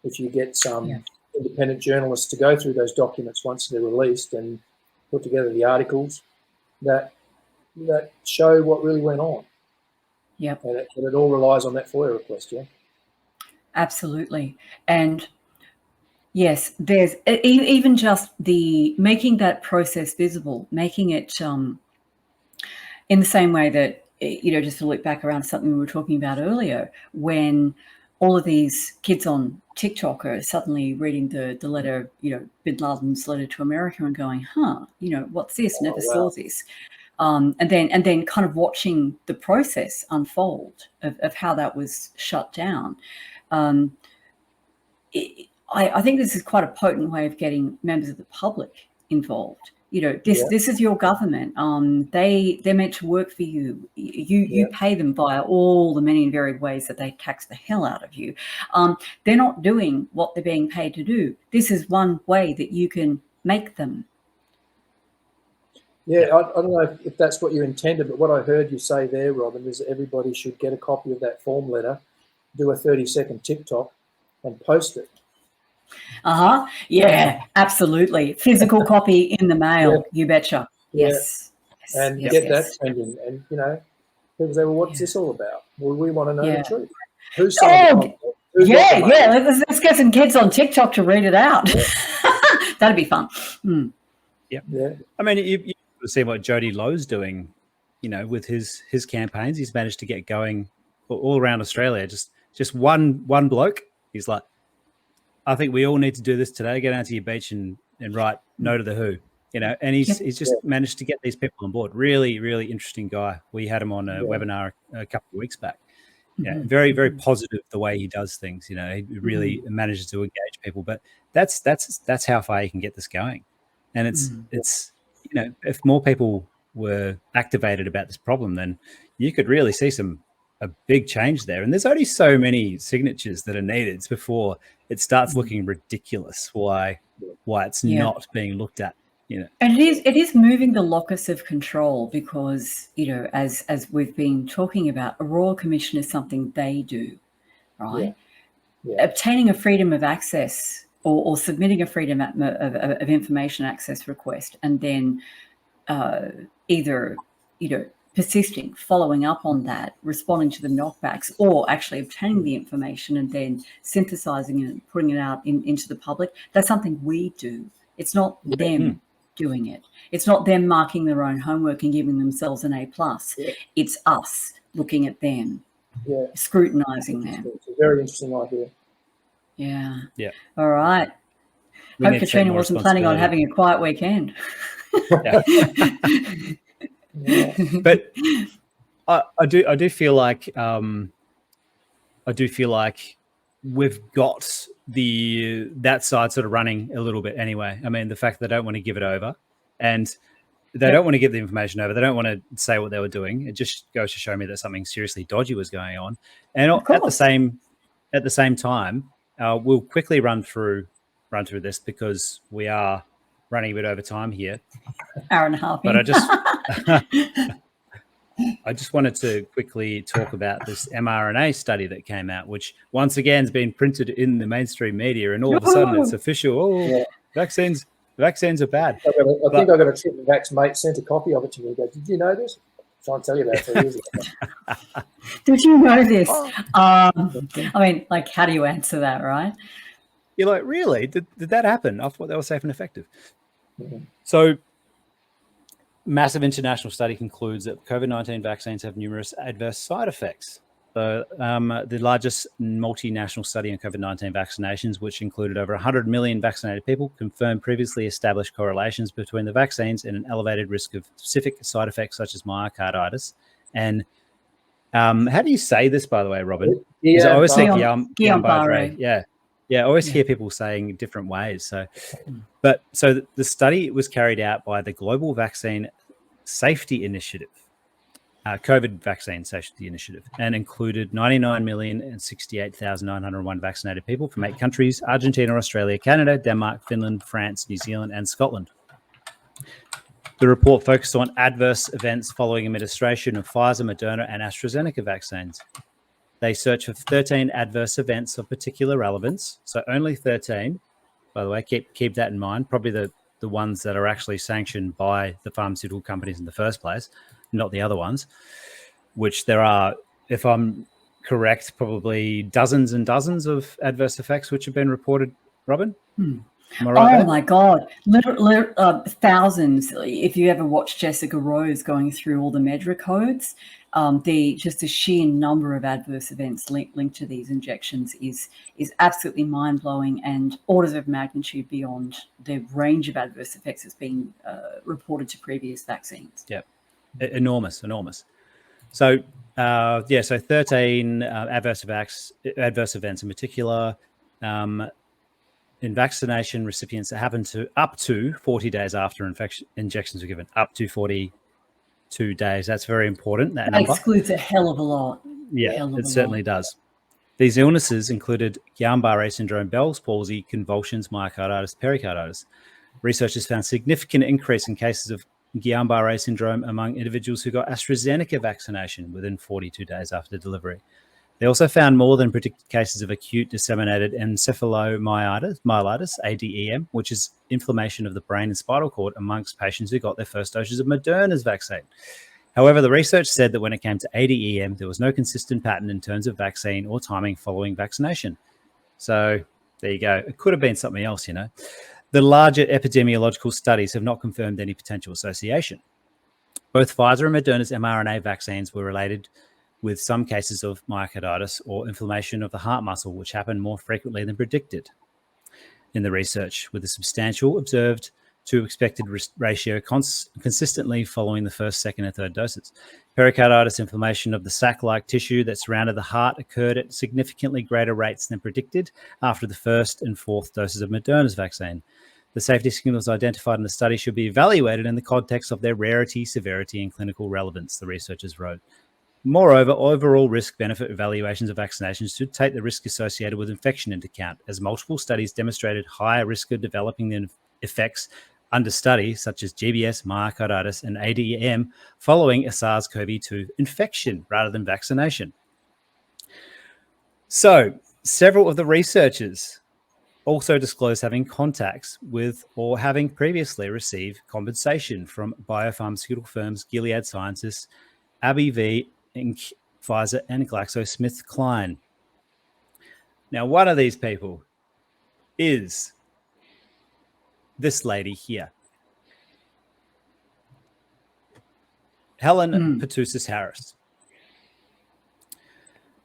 If you get some independent journalists to go through those documents once they're released and put together the articles that show what really went on. Yep. And it all relies on that FOIA request, yeah? Absolutely. And yes, there's even just the making that process visible, making it in the same way that, just to look back around something we were talking about earlier, when all of these kids on TikTok are suddenly reading the letter, Bin Laden's letter to America and going, what's this? Never saw this. And then kind of watching the process unfold of how that was shut down. I think this is quite a potent way of getting members of the public involved. This is your government. They're meant to work for you. You pay them via all the many and varied ways that they tax the hell out of you. They're not doing what they're being paid to do. This is one way that you can make them. Yeah, I don't know if that's what you intended, but what I heard you say there, Robin, is that everybody should get a copy of that form letter, do a 30-second TikTok, and post it. Yeah, absolutely. Physical copy in the mail, you betcha. Yes. And get that trending. And, people say, well, what's this all about? Well, we want to know the truth. Who's let's get some kids on TikTok to read it out. That'd be fun. Yeah. I mean, you see what Jody Lowe's doing, with his campaigns. He's managed to get going all around Australia. Just one bloke. He's like, I think we all need to do this today. Get out to your beach and write no to the WHO, and he's just managed to get these people on board. Really, really interesting guy. We had him on a webinar a couple of weeks back. Yeah, very, very positive the way he does things. He really manages to engage people. But that's how far you can get this going. And it's if more people were activated about this problem, then you could really see a big change there. And there's only so many signatures that are needed before it starts looking ridiculous why it's not being looked at. And it is moving the locus of control because, as we've been talking about, a Royal Commission is something they do, right? Obtaining a freedom of access or submitting a freedom of information access request and then either, persisting, following up on that, responding to the knockbacks, or actually obtaining the information and then synthesizing it and putting it out into the public. That's something we do. It's not them doing it. It's not them marking their own homework and giving themselves an A+. It's us looking at them, scrutinizing them. It's a very interesting idea. Yeah. All right. Hope Katrina wasn't planning on having a quiet weekend. But I do feel like we've got that side sort of running a little bit anyway. I mean, the fact that they don't want to give it over and they don't want to give the information over. They don't want to say what they were doing. It just goes to show me that something seriously dodgy was going on. And at the same time, we'll quickly run through this because we are running a bit over time here. Hour and a half. But I just wanted to quickly talk about this mRNA study that came out, which once again has been printed in the mainstream media, and all of a sudden it's official. Vaccines are bad. I think I got a trip to Vax mate sent a copy of it to me. Go, did you know this? I'm trying to tell you about 3 years ago. Did you know this? I mean, like, how do you answer that, right? You're like, really? Did that happen? I thought they were safe and effective. So massive international study concludes that COVID-19 vaccines have numerous adverse side effects. So the largest multinational study on COVID-19 vaccinations, which included over 100 million vaccinated people, confirmed previously established correlations between the vaccines and an elevated risk of specific side effects such as myocarditis. And how do you say this, by the way, Robin? I always say Guillain-Barré. Yeah. I always hear people saying different ways. So the study was carried out by the Global Vaccine Safety Initiative. COVID vaccine safety initiative, and included 99,068,901 vaccinated people from 8 countries: Argentina, Australia, Canada, Denmark, Finland, France, New Zealand, and Scotland. The report focused on adverse events following administration of Pfizer, Moderna, and AstraZeneca vaccines. They searched for 13 adverse events of particular relevance, so only 13. By the way, keep that in mind. Probably the ones that are actually sanctioned by the pharmaceutical companies in the first place, not the other ones, which there are, if I'm correct, probably dozens and dozens of adverse effects which have been reported. Robin? Am I right there? My God, thousands. If you ever watch Jessica Rose going through all the MEDRA codes, just the sheer number of adverse events linked to these injections is absolutely mind-blowing and orders of magnitude beyond the range of adverse effects that's been reported to previous vaccines. Yeah, enormous. So, so 13 adverse events in particular in vaccination recipients that happen to up to 40 days after injections were given, up to 42 days. That's very important, that number. Excludes a hell of a lot. Yeah, it certainly does. These illnesses included Guillain-Barré syndrome, Bell's palsy, convulsions, myocarditis, pericarditis. Researchers found significant increase in cases of Guillain-Barré syndrome among individuals who got AstraZeneca vaccination within 42 days after delivery. They also found more than predicted cases of acute disseminated encephalomyelitis, ADEM, which is inflammation of the brain and spinal cord amongst patients who got their first doses of Moderna's vaccine. However, the research said that when it came to ADEM, there was no consistent pattern in terms of vaccine or timing following vaccination. So there you go. It could have been something else, you know. The larger epidemiological studies have not confirmed any potential association. Both Pfizer and Moderna's mRNA vaccines were related with some cases of myocarditis or inflammation of the heart muscle, which happened more frequently than predicted in the research, with a substantial observed to expected ratio consistently following the first, second, and third doses. Pericarditis, inflammation of the sac-like tissue that surrounded the heart, occurred at significantly greater rates than predicted after the first and fourth doses of Moderna's vaccine. The safety signals identified in the study should be evaluated in the context of their rarity, severity, and clinical relevance, the researchers wrote. Moreover, overall risk-benefit evaluations of vaccinations should take the risk associated with infection into account, as multiple studies demonstrated higher risk of developing the effects under study, such as GBS, myocarditis, and ADEM, following a SARS-CoV-2 infection rather than vaccination. So, several of the researchers also disclosed having contacts with or having previously received compensation from biopharmaceutical firms Gilead Sciences, AbbVie, Inc., Pfizer, and GlaxoSmithKline. Now, one of these people is this lady here, Helen Purtousis-Harris.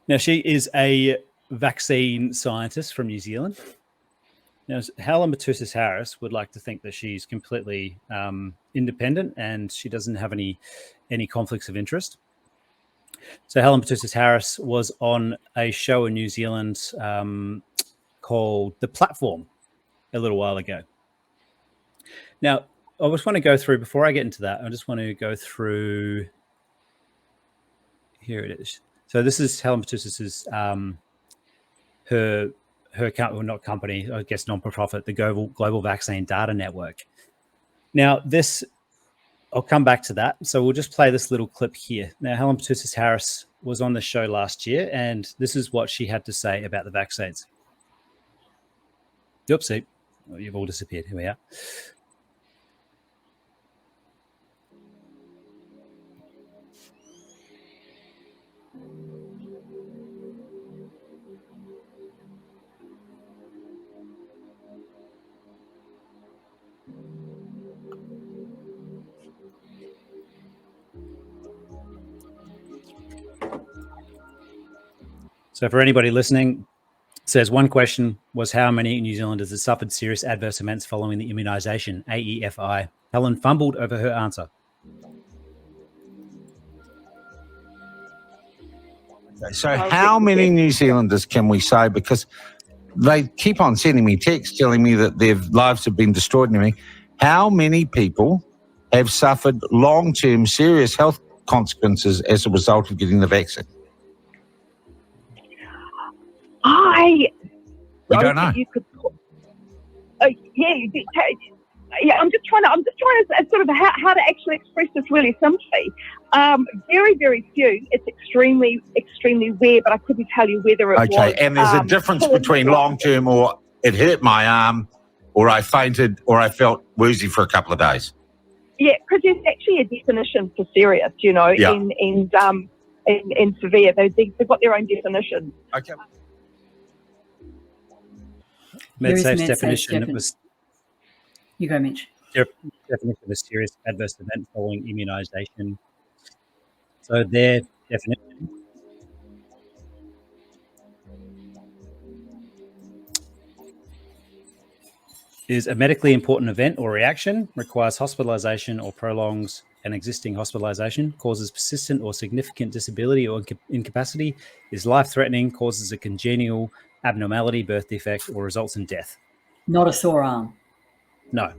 Now, she is a vaccine scientist from New Zealand. Now, Helen Purtousis-Harris would like to think that she's completely independent and she doesn't have any conflicts of interest. So Helen Purtousis-Harris was on a show in New Zealand called The Platform a little while ago. Now, I just want to go through, before I get into that, I just want to go through, here it is. So this is Helen Purtousis' her not company, I guess non-profit, the Global Vaccine Data Network. Now, this, I'll come back to that. So we'll just play this little clip here. Now, Helen Purtousis-Harris was on the show last year, and this is what she had to say about the vaccines. Oopsie. Oh, you've all disappeared. Here we are. So for anybody listening, it says one question was how many New Zealanders have suffered serious adverse events following the immunisation, AEFI. Helen fumbled over her answer. So how many New Zealanders can we say, because they keep on sending me texts telling me that their lives have been destroyed and everything. How many people have suffered long-term serious health consequences as a result of getting the vaccine? I don't know. You could. Yeah, I'm just trying to sort of how to actually express this really simply. Very, very few. It's extremely, extremely rare, but I couldn't tell you whether it was. Okay, and there's a difference between long-term or it hurt my arm, or I fainted, or I felt woozy for a couple of days. Yeah, because there's actually a definition for serious, and severe. They've got their own definition. Okay. MedSafe's definition, it was... You go, Mitch. Definition of a serious adverse event following immunisation. So their definition is a medically important event or reaction, requires hospitalisation or prolongs an existing hospitalisation, causes persistent or significant disability or incapacity, is life-threatening, causes a congenital abnormality, birth defect, or results in death. Not a sore arm. No.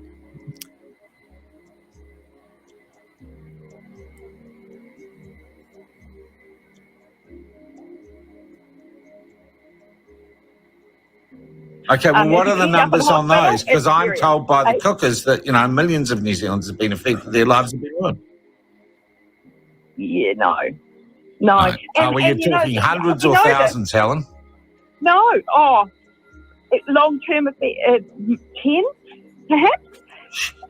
Okay, well, what are the numbers on those? Because I'm told by the cookers that, millions of New Zealanders have been affected, their lives have been ruined. Yeah, no. No. Are we talking hundreds or thousands, Helen? No. Long-term, 10, perhaps.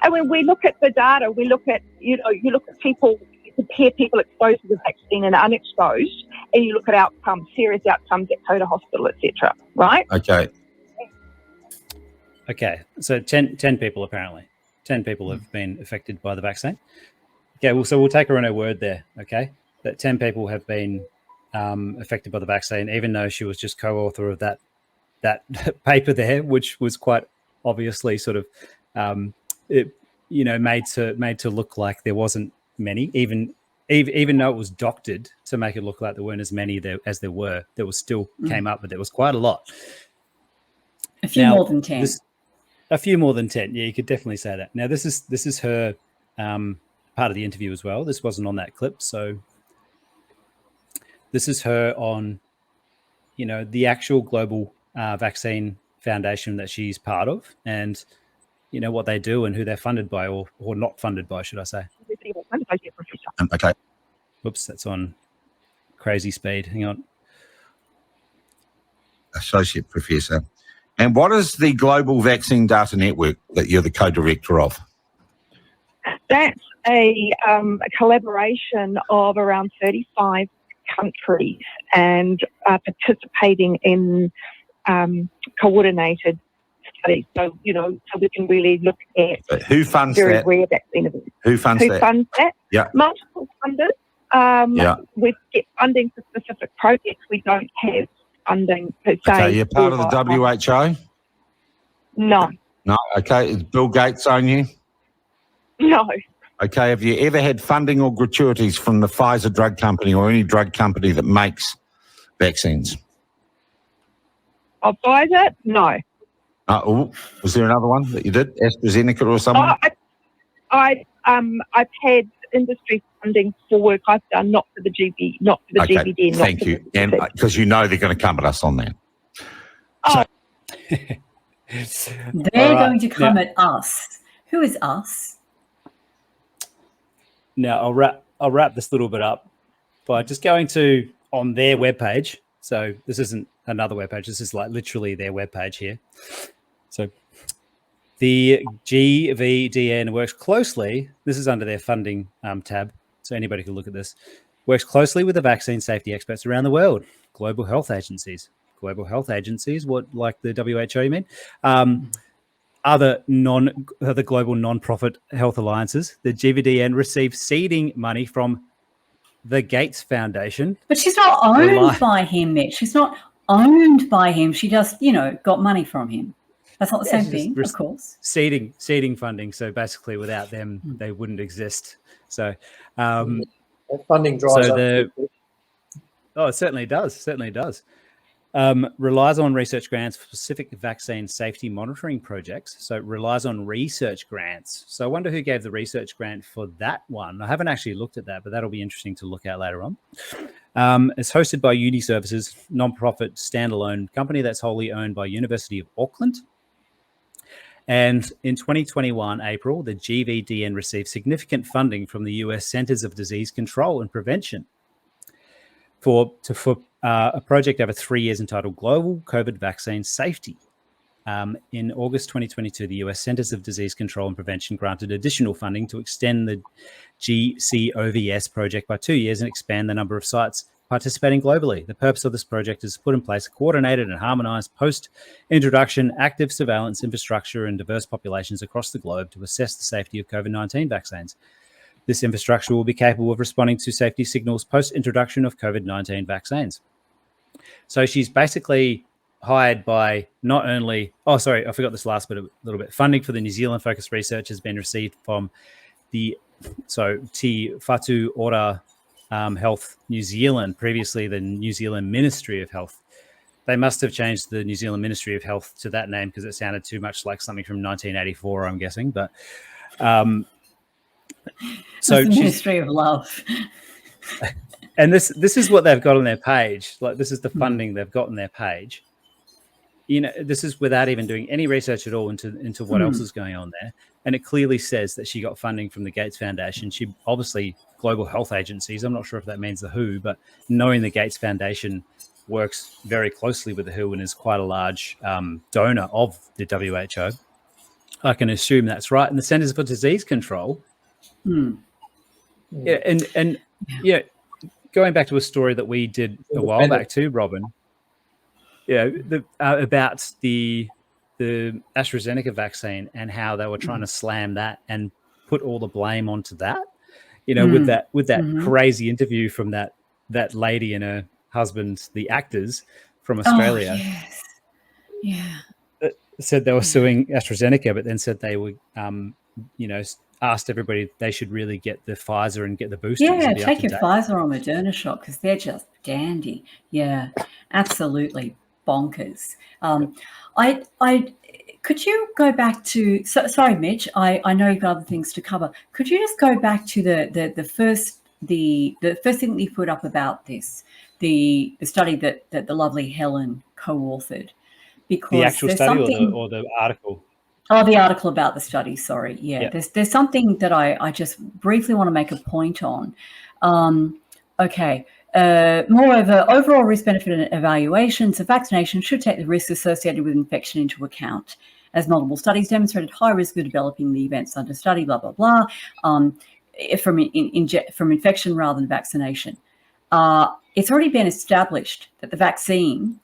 And when we look at the data, we look at, you look at people, you compare people exposed to the vaccine and unexposed, and you look at outcomes, serious outcomes at Coda Hospital, etc. Right? Okay, so 10 people apparently. 10 people have been affected by the vaccine. Okay, well, so we'll take her on her word there, okay? That 10 people have been affected by the vaccine, even though she was just co-author of that paper there, which was quite obviously sort of, made to look like there wasn't many, even though it was doctored to make it look like there weren't as many as there were. There was still came up, but there was quite a lot. A few more than 10. A few more than 10. Yeah, you could definitely say that. Now, this is her part of the interview as well. This wasn't on that clip. So this is her on, the actual global vaccine foundation that she's part of, and, what they do and who they're funded by or not funded by, should I say. Okay. Whoops, that's on crazy speed. Hang on. Associate Professor. And what is the Global Vaccine Data Network that you're the co-director of? That's a collaboration of around 35 countries and participating in coordinated studies. So, so we can really look at who funds very that? rare vaccine events. Who funds that? Yeah. Multiple funders. We get funding for specific projects. We don't have funding per se. Okay, you're part of the WHO? No. No, okay. Is Bill Gates own you? No. Okay, have you ever had funding or gratuities from the Pfizer drug company or any drug company that makes vaccines? Of Pfizer? No. Was there another one that you did? AstraZeneca or something? I've had industry funding for work I've done, not for the GBD. Thank you. And because they're going to come at us on that. They're going to come at us. Who is us? Now I'll wrap this little bit up by just going to on their webpage. So this isn't another webpage. This is like literally their webpage here. So the GVDN works closely. This is under their funding tab, so anybody can look at this. Works closely with the vaccine safety experts around the world, global health agencies. Global health agencies, what, like the WHO, you mean? Other global non-profit health alliances. The GVDN receives seeding money from the Gates Foundation. But she's not owned by him, Mitch. She's not owned by him. She just, got money from him. That's not the same thing, of course. Seeding funding. So basically, without them, they wouldn't exist. So funding drives up. It certainly does. Certainly does. Relies on research grants for specific vaccine safety monitoring projects. So it relies on research grants. So I wonder who gave the research grant for that one. I haven't actually looked at that, but that'll be interesting to look at later on. It's hosted by Uni Services, non-profit standalone company that's wholly owned by University of Auckland. And in 2021, April, the GVDN received significant funding from the US Centers of Disease Control and Prevention for a project over 3 years entitled Global COVID Vaccine Safety. In August 2022, the US Centers of Disease Control and Prevention granted additional funding to extend the GCOVS project by 2 years and expand the number of sites participating globally. The purpose of this project is to put in place a coordinated and harmonized post-introduction active surveillance infrastructure in diverse populations across the globe to assess the safety of COVID-19 vaccines. This infrastructure will be capable of responding to safety signals post-introduction of COVID-19 vaccines. So she's basically hired by not only... Oh, sorry, I forgot this last bit a little bit. Funding for the New Zealand-focused research has been received from Te Whatu Ora Health New Zealand, previously the New Zealand Ministry of Health. They must have changed the New Zealand Ministry of Health to that name because it sounded too much like something from 1984, I'm guessing. But so the Ministry of Love. And this is what they've got on their page. Like, this is the funding they've got on their page. This is without even doing any research at all into what else is going on there. And it clearly says that she got funding from the Gates Foundation. She obviously global health agencies. I'm not sure if that means the WHO, but knowing the Gates Foundation works very closely with the WHO and is quite a large donor of the WHO, I can assume that's right. And the Centers for Disease Control. Yeah, and going back to a story that we did a while back too, Robin. Yeah, about the AstraZeneca vaccine and how they were trying to slam that and put all the blame onto that. With that crazy interview from that lady and her husband, the actors from Australia. Oh, yes. Yeah. Said they were suing AstraZeneca, but then said they would, asked everybody they should really get the Pfizer and get the boosters. Yeah, take your Pfizer or Moderna shot because they're just dandy. Yeah, absolutely bonkers. Could you go back to? Sorry, Mitch. I know you've got other things to cover. Could you just go back to the first thing that you put up about this, the study that the lovely Helen co-authored? Because the actual study or the article. Oh, the article about the study, sorry. Yeah. There's something that I just briefly want to make a point on. Moreover, overall risk-benefit evaluations of vaccination should take the risks associated with infection into account, as multiple studies demonstrated high risk of developing the events under study, blah, blah, blah, from infection rather than vaccination. It's already been established that the vaccine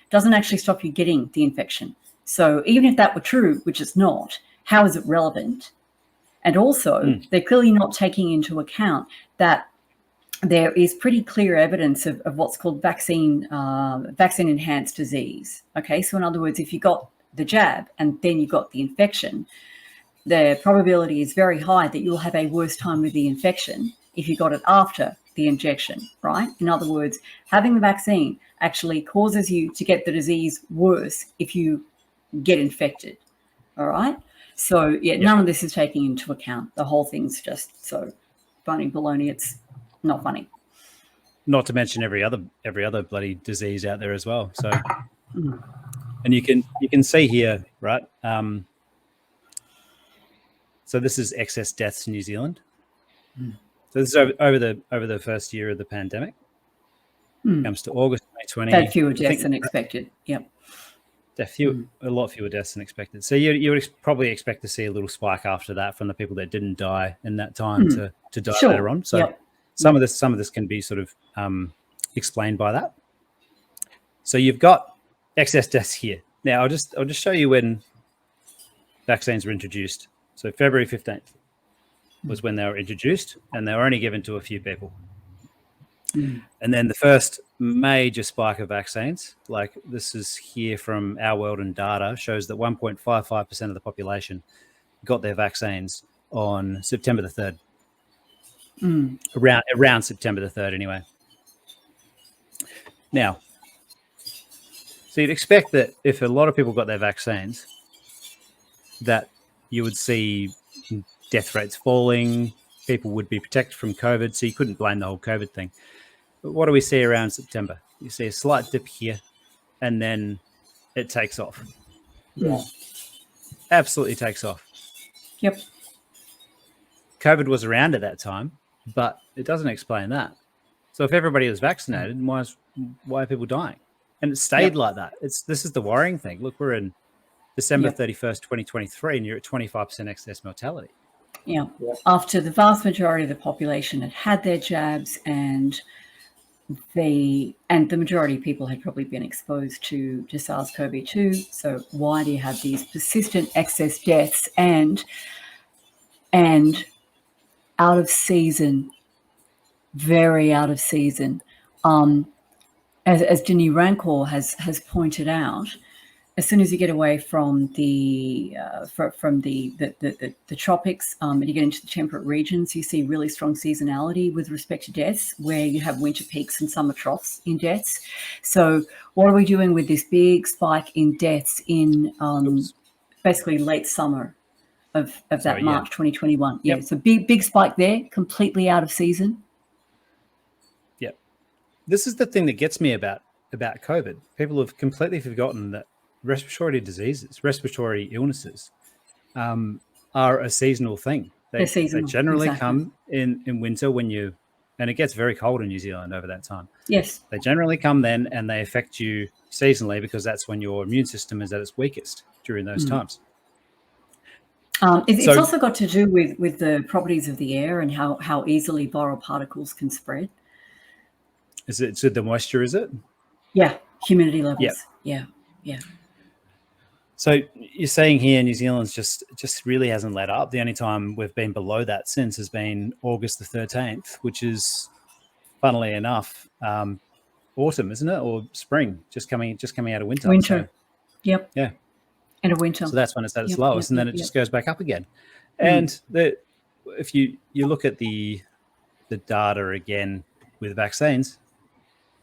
doesn't actually stop you getting the infection. So even if that were true, which it's not, how is it relevant? And also, they're clearly not taking into account that there is pretty clear evidence of what's called vaccine-enhanced disease. Okay, so in other words, if you got the jab and then you got the infection, the probability is very high that you'll have a worse time with the infection if you got it after the injection, right? In other words, having the vaccine actually causes you to get the disease worse if you get infected. All right. So none of this is taking into account. The whole thing's just so funny baloney. It's not funny. Not to mention every other bloody disease out there as well. So, and you can see here, right? So this is excess deaths in New Zealand. So this is over the first year of the pandemic. Comes to August 2020. Had fewer deaths than expected. Yep. A lot fewer deaths than expected. So you would probably expect to see a little spike after that from the people that didn't die in that time to die later on. So some of this can be sort of explained by that. So you've got excess deaths here. Now I'll just show you when vaccines were introduced. So February 15th was when they were introduced, and they were only given to a few people. And then the first major spike of vaccines, like this is here from Our World and data, shows that 1.55% of the population got their vaccines on September the 3rd. Around September the 3rd anyway. Now, so you'd expect that if a lot of people got their vaccines, that you would see death rates falling, people would be protected from COVID, so you couldn't blame the whole COVID thing. But what do we see around September? You see a slight dip here, and then it takes off. Yeah. Absolutely takes off. Yep. COVID was around at that time, but it doesn't explain that. So if everybody was vaccinated, why are people dying? And it stayed like that. This is the worrying thing. Look, we're in December 31st, 2023, and you're at 25% excess mortality. Yeah. After the vast majority of the population had their jabs, and the majority of people had probably been exposed to SARS-CoV-2. So why do you have these persistent excess deaths and out of season, very out of season? As Denis Rancourt has pointed out, as soon as you get away from the tropics and you get into the temperate regions, you see really strong seasonality with respect to deaths, where you have winter peaks and summer troughs in deaths. So what are we doing with this big spike in deaths in basically late summer of that March 2021? Yeah, so big spike there, completely out of season. Yep. This is the thing that gets me about COVID. People have completely forgotten that respiratory diseases, respiratory illnesses are a seasonal thing. They generally come in winter and it gets very cold in New Zealand over that time. Yes. They generally come then, and they affect you seasonally because that's when your immune system is at its weakest during those times. It's also got to do with the properties of the air and how easily viral particles can spread. Is it the moisture, is it? Yeah, humidity levels. Yeah. So you're saying here New Zealand's just really hasn't let up. The only time we've been below that since has been August the 13th, which is, funnily enough, autumn, isn't it, or spring? Just coming out of winter. Winter. So, yep. Yeah. And a winter. So that's when it's at its lowest, and then it just goes back up again. And if you look at the data again with vaccines,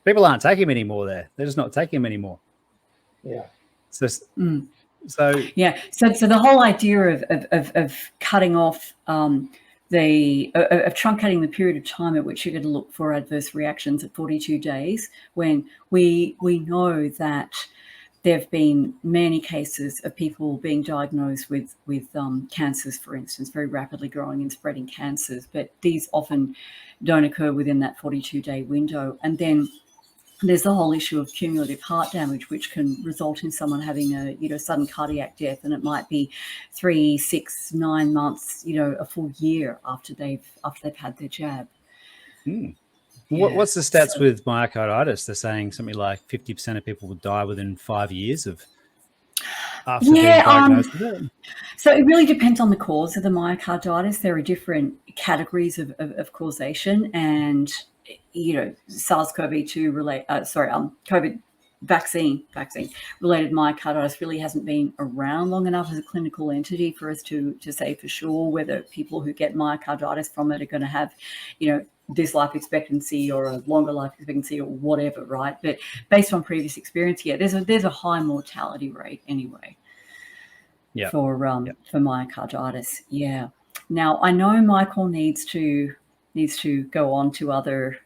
people aren't taking them anymore. They're just not taking them anymore. Yeah. So So the whole idea of cutting off of truncating the period of time at which you're going to look for adverse reactions at 42 days, when we know that there have been many cases of people being diagnosed with cancers, for instance, very rapidly growing and spreading cancers, but these often don't occur within that 42-day window. And then there's the whole issue of cumulative heart damage, which can result in someone having a sudden cardiac death, and it might be 3, 6, 9 months, a full year after they've had their jab. What's the stats with myocarditis? They're saying something like 50% of people will die within 5 years after being diagnosed with it. So it really depends on the cause of the myocarditis. There are different categories of causation, and SARS-CoV-2 COVID vaccine related myocarditis really hasn't been around long enough as a clinical entity for us to say for sure whether people who get myocarditis from it are going to have, this life expectancy or a longer life expectancy or whatever, right? But based on previous experience, there's a high mortality rate anyway. For myocarditis. Yeah. Now I know Michael needs to go on to other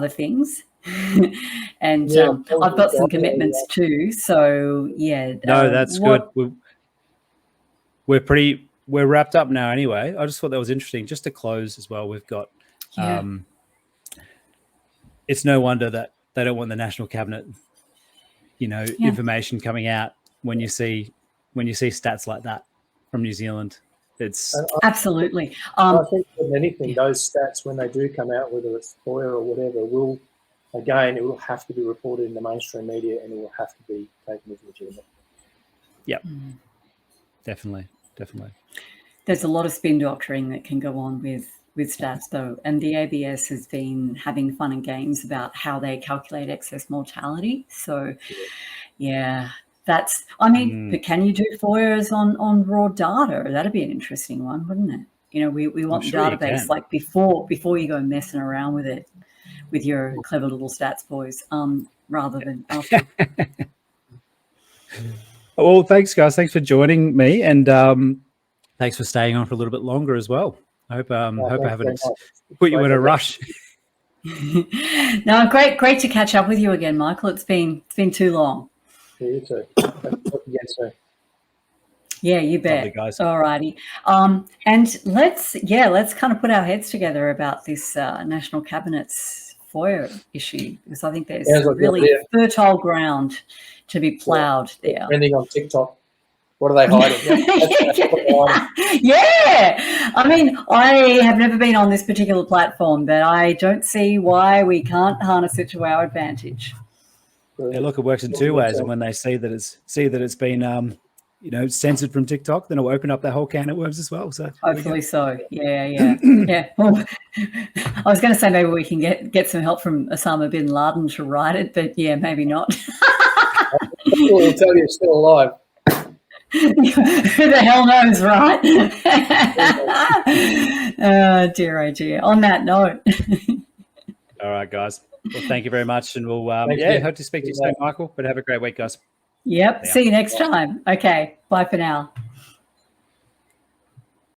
things. And I've got some commitments too. So no, that's good. We're wrapped up now anyway. I just thought that was interesting. Just to close as well, we've got it's no wonder that they don't want the National Cabinet, information coming out when you see stats like that from New Zealand. It's absolutely. I think more than anything, those stats, when they do come out, whether it's FOIA or whatever, it will have to be reported in the mainstream media, and it will have to be taken as legitimate. Yep. Definitely. There's a lot of spin doctoring that can go on with stats though, and the ABS has been having fun and games about how they calculate excess mortality. So, yeah, that's. I mean, but can you do FOIAs on raw data? That'd be an interesting one, wouldn't it? You know, we want the database like before you go messing around with it with your clever little stats boys, rather than after. Well, thanks, guys. Thanks for joining me, and thanks for staying on for a little bit longer as well. I hope I haven't put you in a rush. No, great to catch up with you again, Michael. It's been too long. Yeah, you too. Again soon. Yeah, you bet. Lovely, guys. All righty. And let's kind of put our heads together about this National Cabinet's FOIA issue, because I think there's really fertile ground to be ploughed there. Trending on TikTok. What are they hiding? Yeah. I mean, I have never been on this particular platform, but I don't see why we can't harness it to our advantage. Yeah, look, it works in two ways. And when they see that it's been censored from TikTok, then it'll open up that whole can of worms as well. So hopefully so. Yeah. Yeah. Well, I was going to say maybe we can get some help from Osama bin Laden to write it, but yeah, maybe not. We'll tell you still alive. Who the hell knows, right? Oh dear. On that note. All right, guys. Well, thank you very much, and we'll hope to speak to you soon, Michael. But have a great week, guys. Yep. See you next time. Okay. Bye for now.